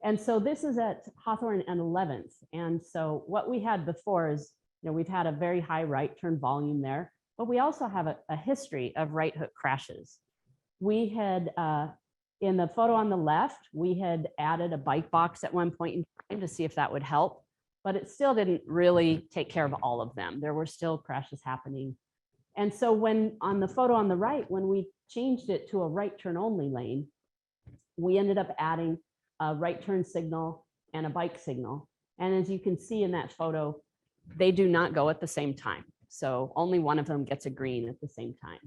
And so this is at Hawthorne and 11th. And so what we had before is, we've had a very high right turn volume there, but we also have a history of right hook crashes. We had In the photo on the left, we had added a bike box at one point in time to see if that would help, but it still didn't really take care of all of them. There were still crashes happening. And so when on the photo on the right, when we changed it to a right turn only lane, we ended up adding a right turn signal and a bike signal. And as you can see in that photo, they do not go at the same time. So only one of them gets a green at the same time.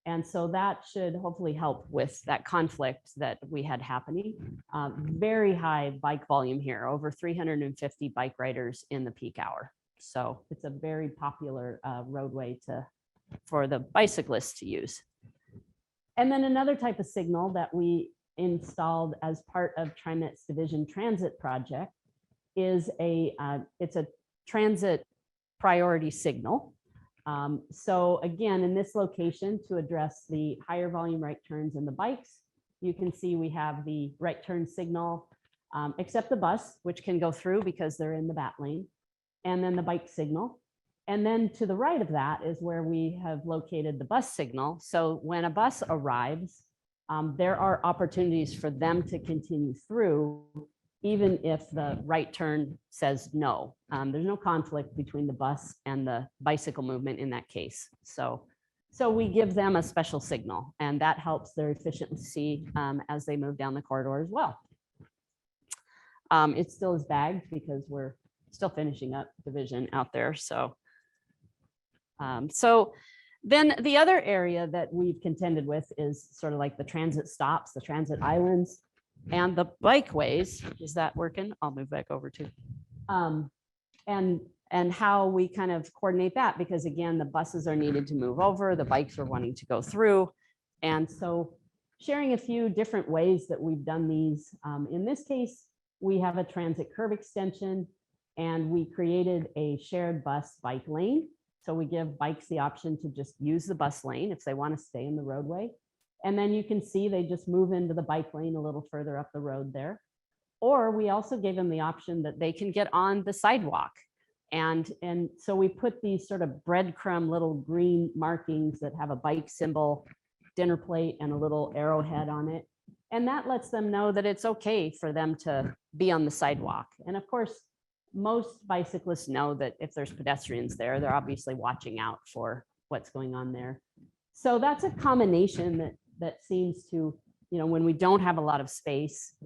And so that should hopefully help with that conflict that we had happening. Very high bike volume here, over 350 bike riders in the peak hour. So it's a very popular roadway for the bicyclists to use. And then another type of signal that we installed as part of TriMet's Division Transit project is it's a transit priority signal. So again, in this location, to address the higher volume right turns and the bikes, you can see we have the right turn signal, except the bus, which can go through because they're in the bat lane, and then the bike signal. And then to the right of that is where we have located the bus signal. So when a bus arrives, there are opportunities for them to continue through, even if the right turn says no. There's no conflict between the bus and the bicycle movement in that case. So we give them a special signal, and that helps their efficiency as they move down the corridor as well. It still is bagged because we're still finishing up division out there. So then the other area that we've contended with is sort of like the transit stops, the transit islands, and the bikeways. Is that working? I'll move back over to. And how we kind of coordinate that, because again, the buses are needed to move over, the bikes are wanting to go through. And so sharing a few different ways that we've done these. In this case, we have a transit curb extension, and we created a shared bus bike lane. So we give bikes the option to just use the bus lane if they want to stay in the roadway. And then you can see they just move into the bike lane a little further up the road there. Or we also gave them the option that they can get on the sidewalk. And so we put these sort of breadcrumb little green markings that have a bike symbol, dinner plate, and a little arrowhead on it. And that lets them know that it's okay for them to be on the sidewalk. And of course, most bicyclists know that if there's pedestrians there, they're obviously watching out for what's going on there. So that's a combination that seems to, when we don't have a lot of space,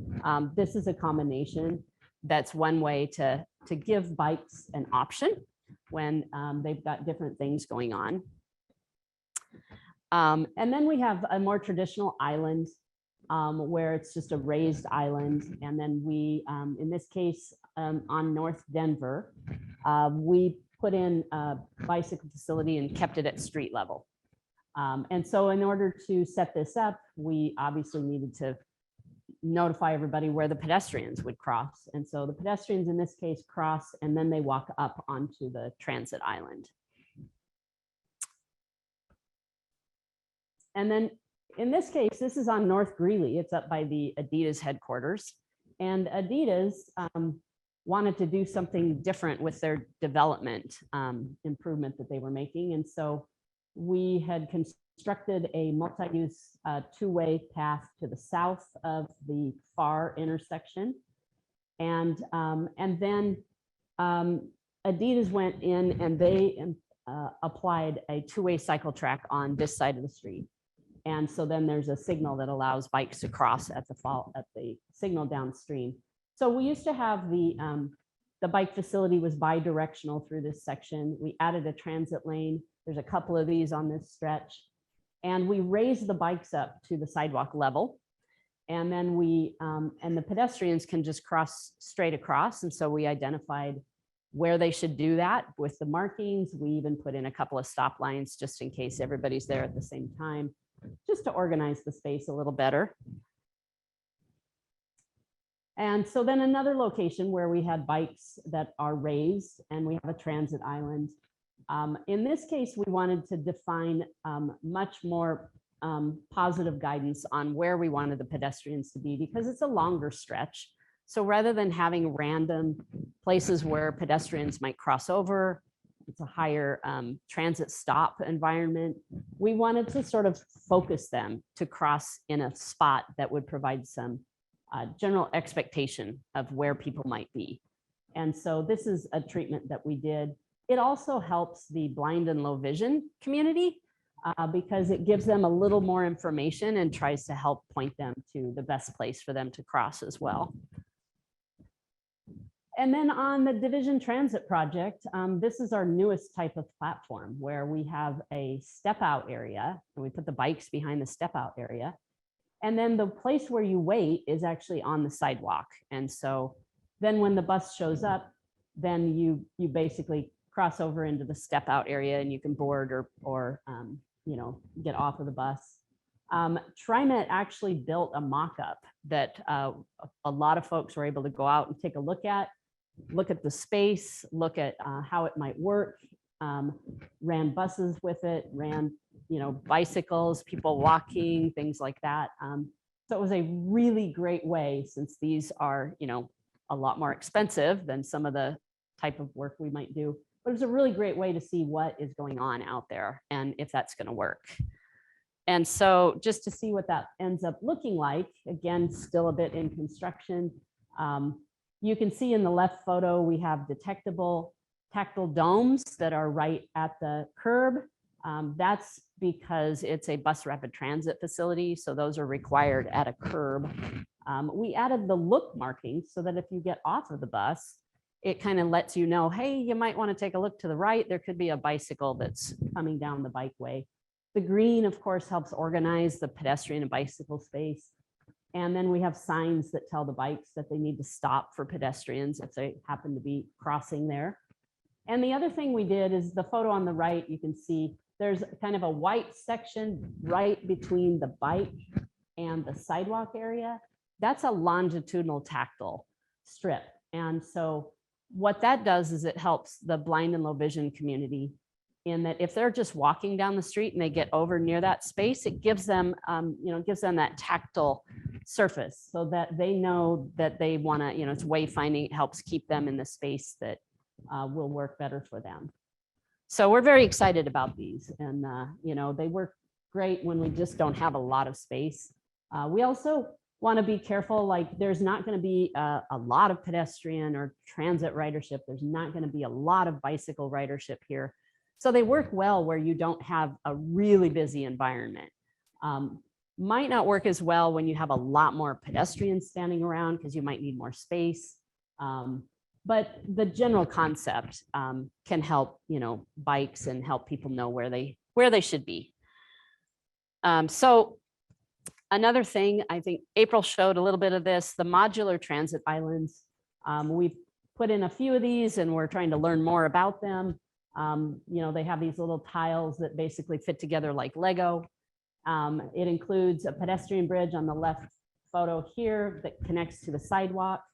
this is a combination that's one way to give bikes an option when they've got different things going on. And then we have a more traditional island where it's just a raised island. And then we, in this case, on North Denver, we put in a bicycle facility and kept it at street level. And so in order to set this up, we obviously needed to notify everybody where the pedestrians would cross. And so the pedestrians in this case cross, and then they walk up onto the transit island. And then in this case, this is on North Greeley. It's up by the Adidas headquarters. And Adidas wanted to do something different with their development improvement that they were making. And so we had constructed a multi-use two-way path to the south of the far intersection. And then Adidas went in and they applied a two-way cycle track on this side of the street. And so then there's a signal that allows bikes to cross at the signal downstream. So we used to have the bike facility was bi-directional through this section. We added a transit lane. There's a couple of these on this stretch. And we raised the bikes up to the sidewalk level. And then and the pedestrians can just cross straight across. And so we identified where they should do that with the markings. We even put in a couple of stop lines just in case everybody's there at the same time, just to organize the space a little better. And so then another location where we had bikes that are raised and we have a transit island. In this case, we wanted to define much more positive guidance on where we wanted the pedestrians to be, because it's a longer stretch. So rather than having random places where pedestrians might cross over, it's a higher transit stop environment. We wanted to sort of focus them to cross in a spot that would provide some general expectation of where people might be. And so this is a treatment that we did. It also helps the blind and low vision community because it gives them a little more information and tries to help point them to the best place for them to cross as well. And then on the Division Transit project, this is our newest type of platform where we have a step out area and we put the bikes behind the step out area. And then the place where you wait is actually on the sidewalk. And so then when the bus shows up, then you basically cross over into the step out area and you can board or you know, get off of the bus. TriMet actually built a mock-up that a lot of folks were able to go out and take a look at the space, look at how it might work, ran buses with it, ran, you know, bicycles, people walking, things like that. So it was a really great way, since these are, you know, a lot more expensive than some of the type of work we might do, but it was a really great way to see what is going on out there and if that's going to work. And so just to see what that ends up looking like, again, still a bit in construction. You can see in the left photo, we have detectable tactile domes that are right at the curb. That's because it's a bus rapid transit facility, so those are required at a curb. We added the look markings so that if you get off of the bus, it kind of lets you know, hey, you might want to take a look to the right. There could be a bicycle that's coming down the bikeway. The green, of course, helps organize the pedestrian and bicycle space. And then we have signs that tell the bikes that they need to stop for pedestrians if they happen to be crossing there. And the other thing we did is the photo on the right, you can see there's kind of a white section right between the bike and the sidewalk area. That's a longitudinal tactile strip. And so what that does is it helps the blind and low vision community in that if they're just walking down the street and they get over near that space, it gives them, you know, gives them that tactile surface so that they know that they want to, you know, it's wayfinding. It helps keep them in the space that will work better for them. So we're very excited about these, and you know, they work great when we just don't have a lot of space. We also want to be careful, like there's not going to be a lot of pedestrian or transit ridership. There's not going to be a lot of bicycle ridership here. So they work well where you don't have a really busy environment. Might not work as well when you have a lot more pedestrians standing around because you might need more space. But the general concept can help, you know, bikes and help people know where they should be. So another thing, I think April showed a little bit of this, the modular transit islands. We've put in a few of these and we're trying to learn more about them. You know, they have these little tiles that basically fit together like Lego. It includes a pedestrian bridge on the left photo here that connects to the sidewalk.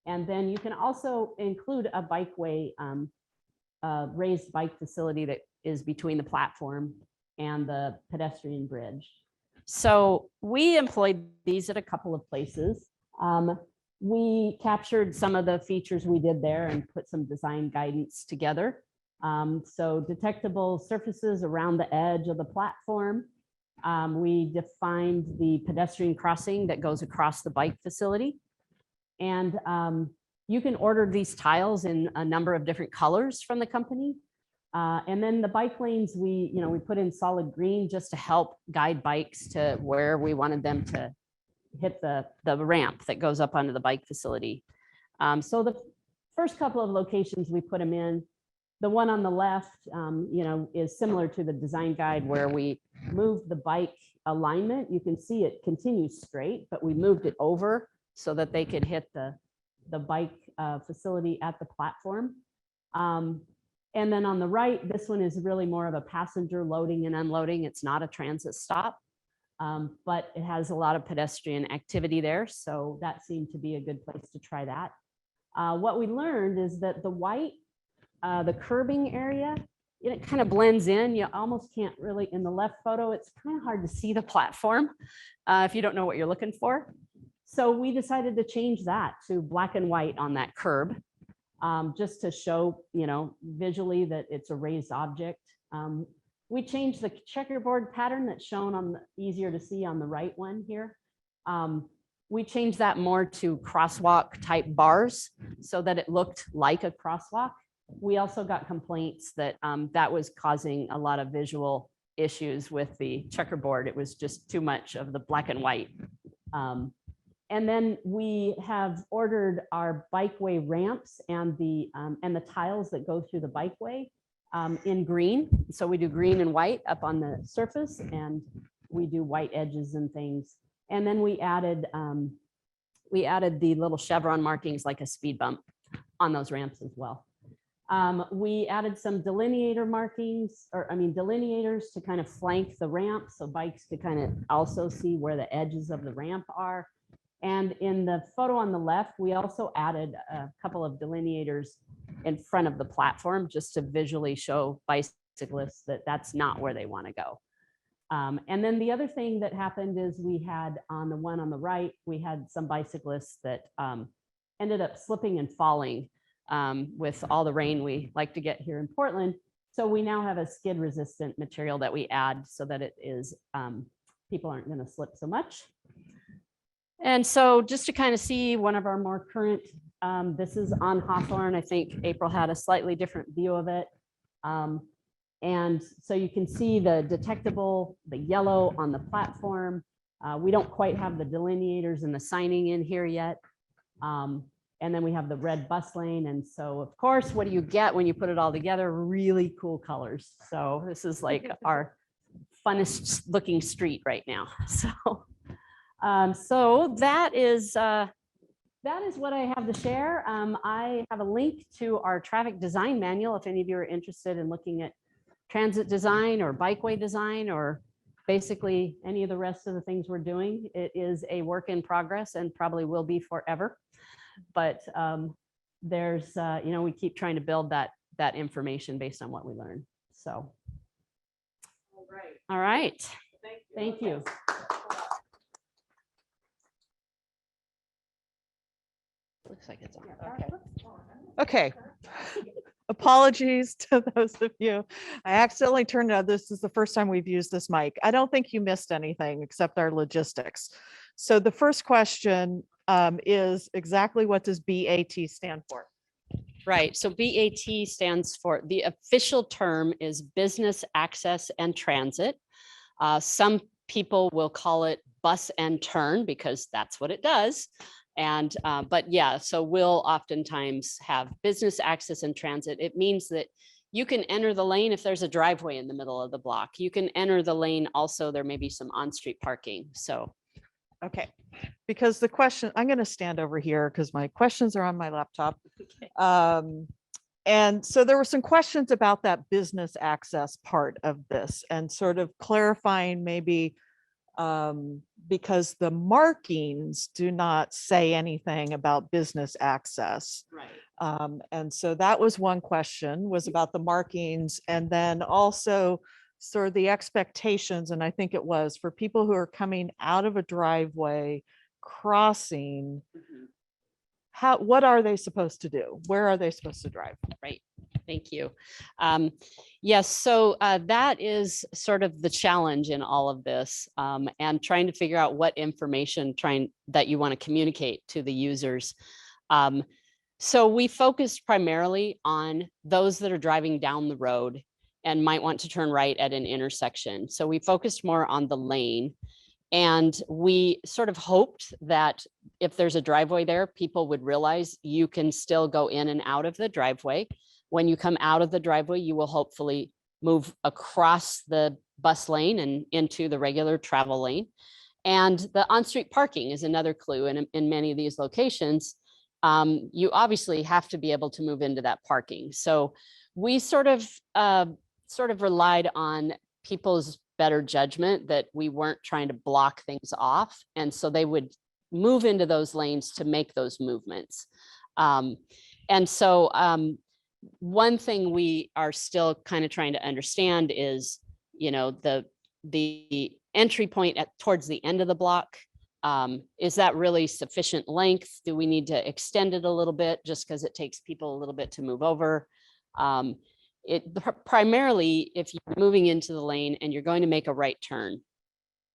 And then you can also include a bikeway, raised bike facility that is between the platform and the pedestrian bridge. So we employed these at a couple of places. We captured some of the features we did there and put some design guidance together. So detectable surfaces around the edge of the platform. We defined the pedestrian crossing that goes across the bike facility. And you can order these tiles in a number of different colors from the company. And then the bike lanes, we put in solid green just to help guide bikes to where we wanted them to hit the ramp that goes up onto the bike facility. So the first couple of locations we put them in, the one on the left, you know, is similar to the design guide where we moved the bike alignment. You can see it continues straight, but we moved it over so that they could hit the bike facility at the platform. And then on the right, this one is really more of a passenger loading and unloading. It's not a transit stop, but it has a lot of pedestrian activity there. So that seemed to be a good place to try that. What we learned is that the white, the curbing area, it kind of blends in. You almost can't really, in the left photo, it's kind of hard to see the platform if you don't know what you're looking for. So we decided to change that to black and white on that curb. just to show, visually that it's a raised object. We changed the checkerboard pattern that's shown on the, easier to see on the right one here. We changed that more to crosswalk type bars so that it looked like a crosswalk. We also got complaints that that was causing a lot of visual issues with the checkerboard. It was just too much of the black and white. And then we have ordered our bikeway ramps and the tiles that go through the bikeway in green. So we do green and white up on the surface, and we do white edges and things. And then we added the little chevron markings like a speed bump on those ramps as well. We added some delineator markings, delineators to kind of flank the ramp so bikes could kind of also see where the edges of the ramp are. And in the photo on the left, we also added a couple of delineators in front of the platform just to visually show bicyclists that that's not where they want to go. And then the other thing that happened is we had on the one on the right, we had some bicyclists that ended up slipping and falling with all the rain we like to get here in Portland. So we now have a skid resistant material that we add so that it is, people aren't going to slip so much. And so just to kind of see one of our more current, this is on Hawthorne. I think April had a slightly different view of it. And so you can see the detectable, the yellow on the platform. We don't quite have the delineators and the signing in here yet. And then we have the red bus lane. And so of course, what do you get when you put it all together? Really cool colors. So this is like our funnest looking street right now. So that is what I have to share. I have a link to our traffic design manual if any of you are interested in looking at transit design or bikeway design or basically any of the rest of the things we're doing. It is a work in progress and probably will be forever. But there's, we keep trying to build that information based on what we learn. So. All right. Thank you. Looks like it's on. Okay. Apologies to those of you. I accidentally turned it on. This is the first time we've used this mic. I don't think you missed anything except our logistics. So the first question is exactly what does BAT stand for? Right. So BAT stands for, the official term is Business Access and Transit. Some people will call it bus and turn because that's what it does. And but yeah, so we'll oftentimes have business access and transit. It means that you can enter the lane if there's a driveway in the middle of the block. You can enter the lane also, there may be some on-street parking. So okay, because the question, I'm going to stand over here because my questions are on my laptop. okay. And so there were some questions about that business access part of this and sort of clarifying maybe because the markings do not say anything about business access. Right. And so that was one question, was about the markings, and then also sort of the expectations, and I think it was for people who are coming out of a driveway crossing, what are they supposed to do? Where are they supposed to drive? Right. Thank you. Yes, so that is sort of the challenge in all of this, and trying to figure out what information that you want to communicate to the users. So we focused primarily on those that are driving down the road and might want to turn right at an intersection. So we focused more on the lane, and we sort of hoped that if there's a driveway there, people would realize you can still go in and out of the driveway. When you come out of the driveway, you will hopefully move across the bus lane and into the regular travel lane. And the on-street parking is another clue. And in many of these locations, you obviously have to be able to move into that parking. So we sort of relied on people's better judgment that we weren't trying to block things off. And so they would move into those lanes to make those movements. And so one thing we are still kind of trying to understand is, the entry point towards the end of the block Is that really sufficient length? Do we need to extend it a little bit just because it takes people a little bit to move over? Primarily, if you're moving into the lane and you're going to make a right turn,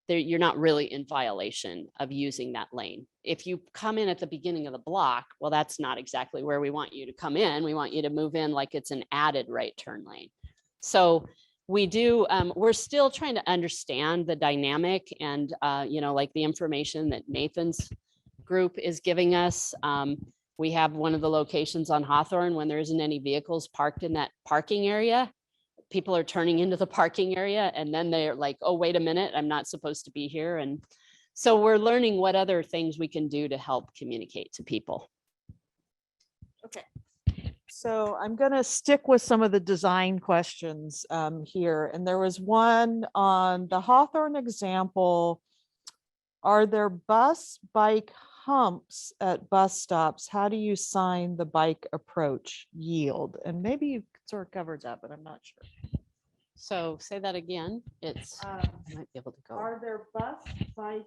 you're not really in violation of using that lane. If you come in at the beginning of the block, well, that's not exactly where we want you to come in. We want you to move in like it's an added right turn lane. So we're still trying to understand the dynamic and, like the information that Nathan's group is giving us. We have one of the locations on Hawthorne when there isn't any vehicles parked in that parking area. People are turning into the parking area and then they're like, oh, wait a minute, I'm not supposed to be here. And so we're learning what other things we can do to help communicate to people. Okay. So I'm going to stick with some of the design questions here. And there was one on the Hawthorne example. Are there bike humps at bus stops? How do you sign the bike approach yield? And maybe you sort of covered that, but I'm not sure. So say that again. I might be able to go. Are there bike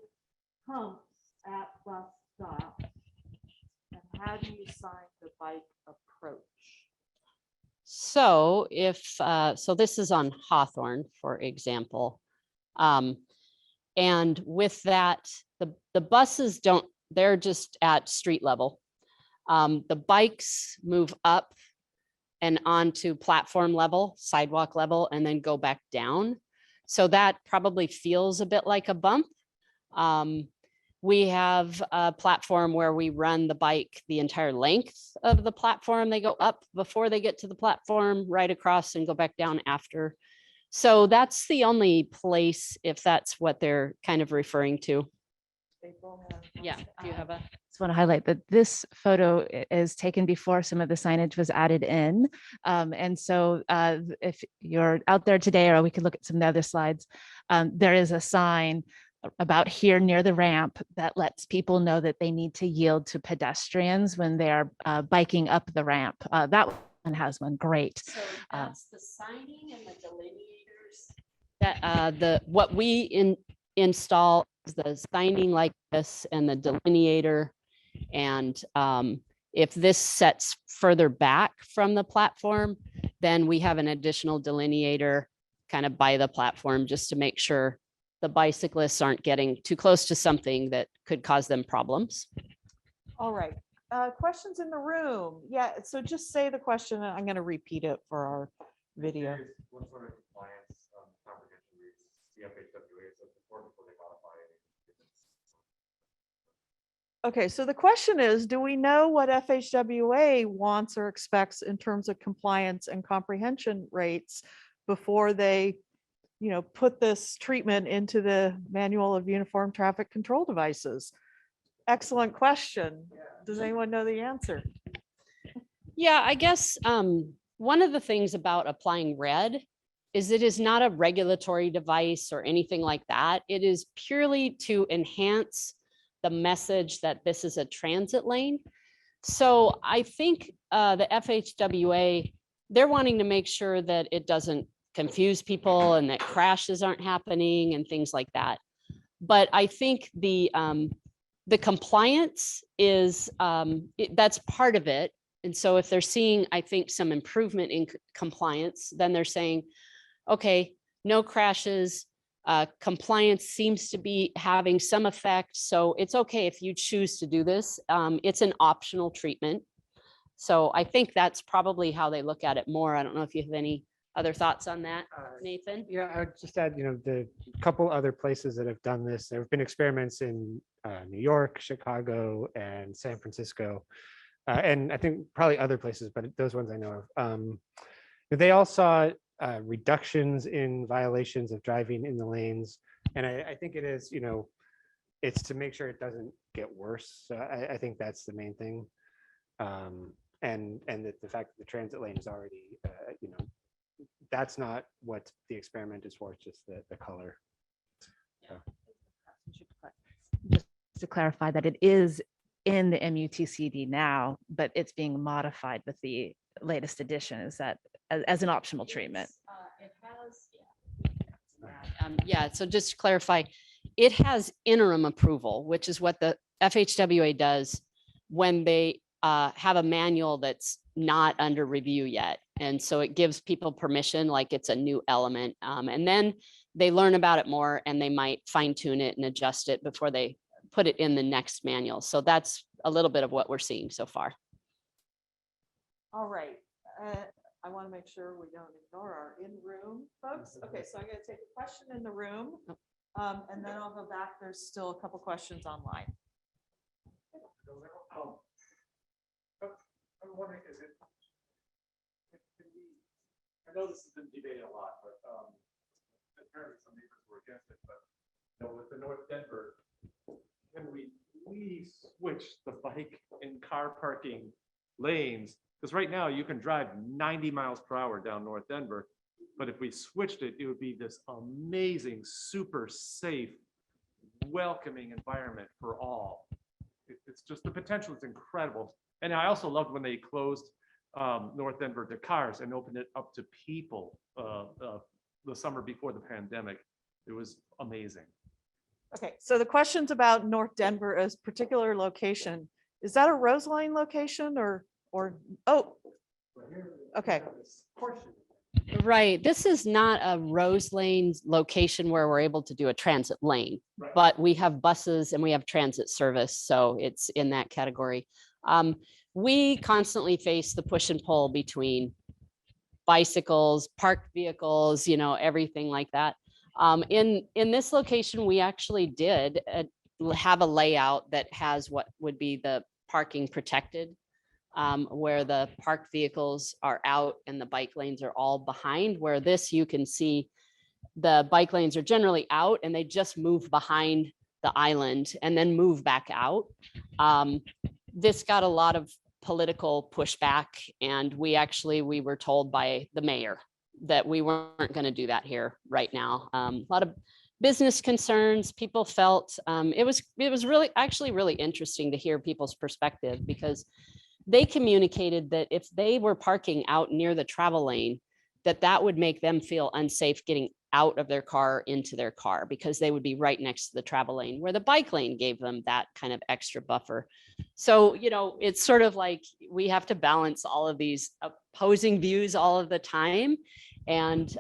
humps at bus stops? And how do you sign the bike approach? So so this is on Hawthorne, for example. And with that, the buses they're just at street level. The bikes move up and onto platform level, sidewalk level, and then go back down. So that probably feels a bit like a bump. We have a platform where we run the bike the entire length of the platform. They go up before they get to the platform, right across and go back down after. So that's the only place, if that's what they're kind of referring to. Yeah, do you have a? Just want to highlight that this photo is taken before some of the signage was added in. And so if you're out there today, or we could look at some of the other slides, there is a sign about here near the ramp that lets people know that they need to yield to pedestrians when they are biking up the ramp. That one has one, great. So that's the signing and the delineators that what we install is the signing like this and the delineator. And if this sets further back from the platform, then we have an additional delineator kind of by the platform just to make sure the bicyclists aren't getting too close to something that could cause them problems. All right. Questions in the room? Yeah, so just say the question and I'm going to repeat it for our video. What sort of compliance comprehension reads the FHWA is important before they modify it? Okay, so the question is, do we know what FHWA wants or expects in terms of compliance and comprehension rates before they, put this treatment into the Manual of Uniform Traffic Control Devices? Excellent question. Does anyone know the answer? Yeah, I guess one of the things about applying red is it is not a regulatory device or anything like that. It is purely to enhance the message that this is a transit lane. So I think the FHWA, they're wanting to make sure that it doesn't confuse people and that crashes aren't happening and things like that. But I think the compliance is, that's part of it. And so if they're seeing, I think, some improvement in compliance, then they're saying, okay, no crashes, compliance seems to be having some effect. So it's okay if you choose to do this. It's an optional treatment. So I think that's probably how they look at it more. I don't know if you have any other thoughts on that, Nathan? Yeah, I would just add, the couple other places that have done this. There have been experiments in New York, Chicago, and San Francisco, and I think probably other places, but those ones I know of. They all saw reductions in violations of driving in the lanes, and I think it is, it's to make sure it doesn't get worse. So I think that's the main thing, and that the fact that the transit lane is already, that's not what the experiment is for. It's just the color. So. Just to clarify that it is in the MUTCD now, but it's being modified with the latest edition. Is that as an optional treatment? It has, yeah. So just to clarify, it has interim approval, which is what the FHWA does when they have a manual that's not under review yet. And so it gives people permission, like it's a new element. And then they learn about it more and they might fine tune it and adjust it before they put it in the next manual. So that's a little bit of what we're seeing so far. All right. I want to make sure we don't ignore our in-room folks. Okay, so I'm going to take a question in the room, and then I'll go back. There's still a couple questions online. I'm wondering, I know this has been debated a lot, but apparently some neighbors were against it, but with the North Denver, can we please switch the bike and car parking lanes? Because right now you can drive 90 miles per hour down North Denver, but if we switched it, it would be this amazing, super safe, welcoming environment for all. It's just the potential is incredible. And I also loved when they closed North Denver to cars and opened it up to people the summer before the pandemic. It was amazing. Okay, so the questions about North Denver as particular location, is that a Rose Lane location or, oh, okay. Right. This is not a Rose Lane location where we're able to do a transit lane, but we have buses and we have transit service. So it's in that category. We constantly face the push and pull between bicycles, parked vehicles, everything like that. In this location, we actually did have a layout that has what would be the parking protected, where the parked vehicles are out and the bike lanes are all behind, where this you can see the bike lanes are generally out and they just move behind the island and then move back out. This got a lot of political pushback, and we were told by the mayor that we weren't going to do that here right now. A lot of business concerns. People felt it was really interesting to hear people's perspective, because they communicated that if they were parking out near the travel lane, that would make them feel unsafe getting out of their car into their car, because they would be right next to the travel lane, where the bike lane gave them that kind of extra buffer. So, it's sort of like we have to balance all of these opposing views all of the time. And,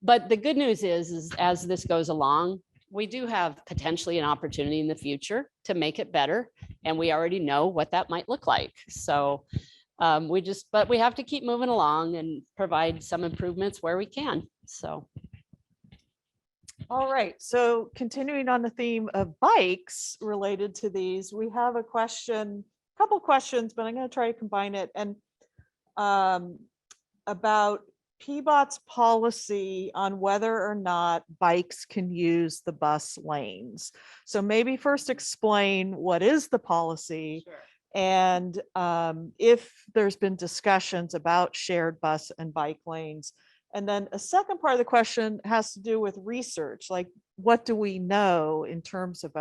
but the good news is as this goes along, we do have potentially an opportunity in the future to make it better. And we already know what that might look like. So but we have to keep moving along and provide some improvements where we can. So. All right, so continuing on the theme of bikes related to these, we have a couple questions, but I'm going to try to combine it. And about PBOT's policy on whether or not bikes can use the bus lanes. So maybe first explain what is the policy. Sure. And if there's been discussions about shared bus and bike lanes. And then a second part of the question has to do with research, like what do we know in terms of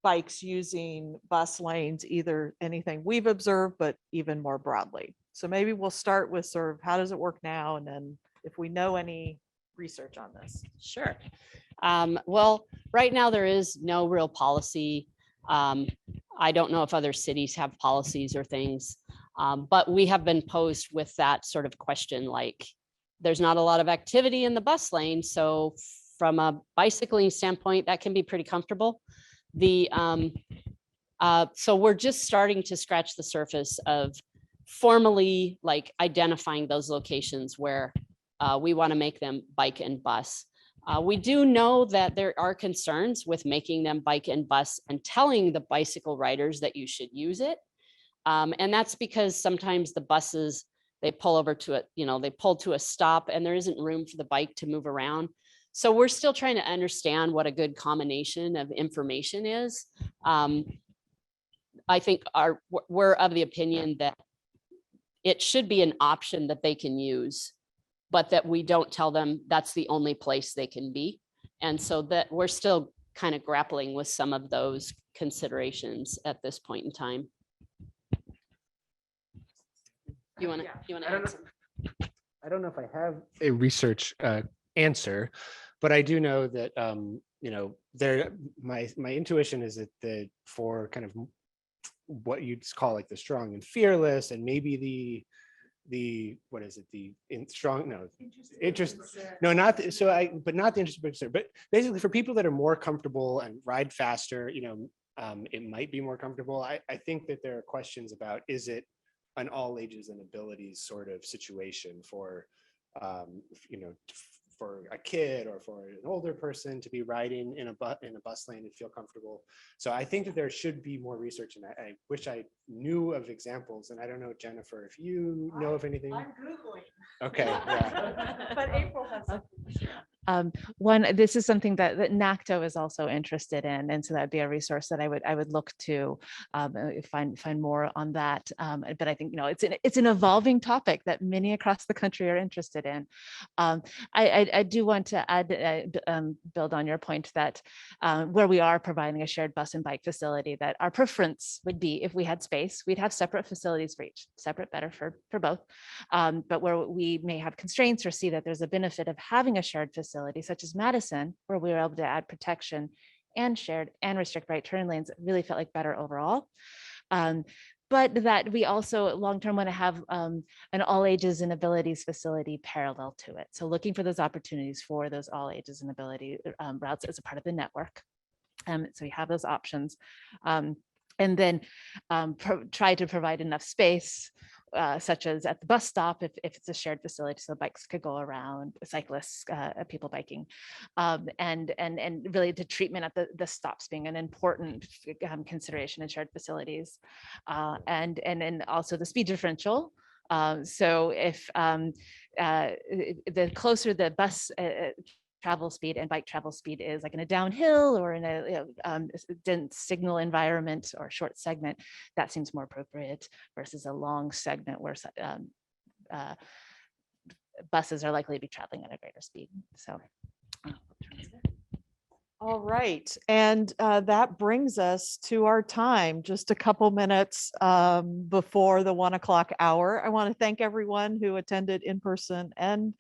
bikes using bus lanes, either anything we've observed, but even more broadly. So maybe we'll start with sort of how does it work now? And then if we know any research on this. Sure. Well, right now there is no real policy. I don't know if other cities have policies or things, but we have been posed with that sort of question, like there's not a lot of activity in the bus lane. So from a bicycling standpoint, that can be pretty comfortable. So we're just starting to scratch the surface of formally like identifying those locations where we want to make them bike and bus. We do know that there are concerns with making them bike and bus and telling the bicycle riders that you should use it. And that's because sometimes the buses, they pull over to it, they pull to a stop and there isn't room for the bike to move around. So we're still trying to understand what a good combination of information is. I think we're of the opinion that it should be an option that they can use, but that we don't tell them that's the only place they can be. And so that we're still kind of grappling with some of those considerations at this point in time. You want to I don't know if I have a research answer, But I do know that, you know, my intuition is that for kind of what you'd call like the strong and fearless, and maybe what is it, the strong, no, interest, no, not but not the interested, but basically for people that are more comfortable and ride faster, you know, it might be more comfortable. I think that there are questions about, is it an all ages and abilities sort of situation for, you know, for a kid or for an older person to be riding in a bus lane and feel comfortable. So I think that there should be more research, and I wish I knew of examples. And I don't know, Jennifer, if you know of anything. I'm Googling. Okay, yeah. But April has something to share. This is something that NACTO is also interested in, and so that'd be a resource that I would look to find more on that. But I think, you know, it's an evolving topic that many across the country are interested in. I do want to add, build on your point that where we are providing a shared bus and bike facility, that our preference would be, if we had space, we'd have separate facilities for each, separate better for both. But where we may have constraints or see that there's a benefit of having a shared facility, such as Madison, where we were able to add protection and shared and restrict right turn lanes, it really felt like better overall. But that we also long-term want to have an all ages and abilities facility parallel to it. So looking for those opportunities for those all ages and ability routes as a part of the network. So we have those options. And then try to provide enough space, such as at the bus stop, if it's a shared facility, so bikes could go around, cyclists, people biking, and really the treatment at the stops being an important consideration in shared facilities, and then also the speed differential. So if the closer the bus travel speed and bike travel speed is, like in a downhill or in a dense signal environment or short segment, that seems more appropriate versus a long segment where buses are likely to be traveling at a greater speed. So. All right, and that brings us to our time, just a couple minutes before the 1 o'clock hour. I want to thank everyone who attended in person and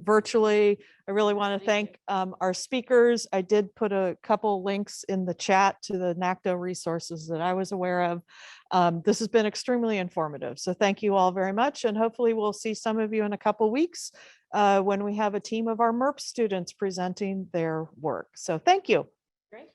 virtually. I really want to thank our speakers. I did put a couple links in the chat to the NACTO resources that I was aware of. This has been extremely informative, so thank you all very much, and hopefully we'll see some of you in a couple weeks when we have a team of our MERP students presenting their work. So thank you. Great.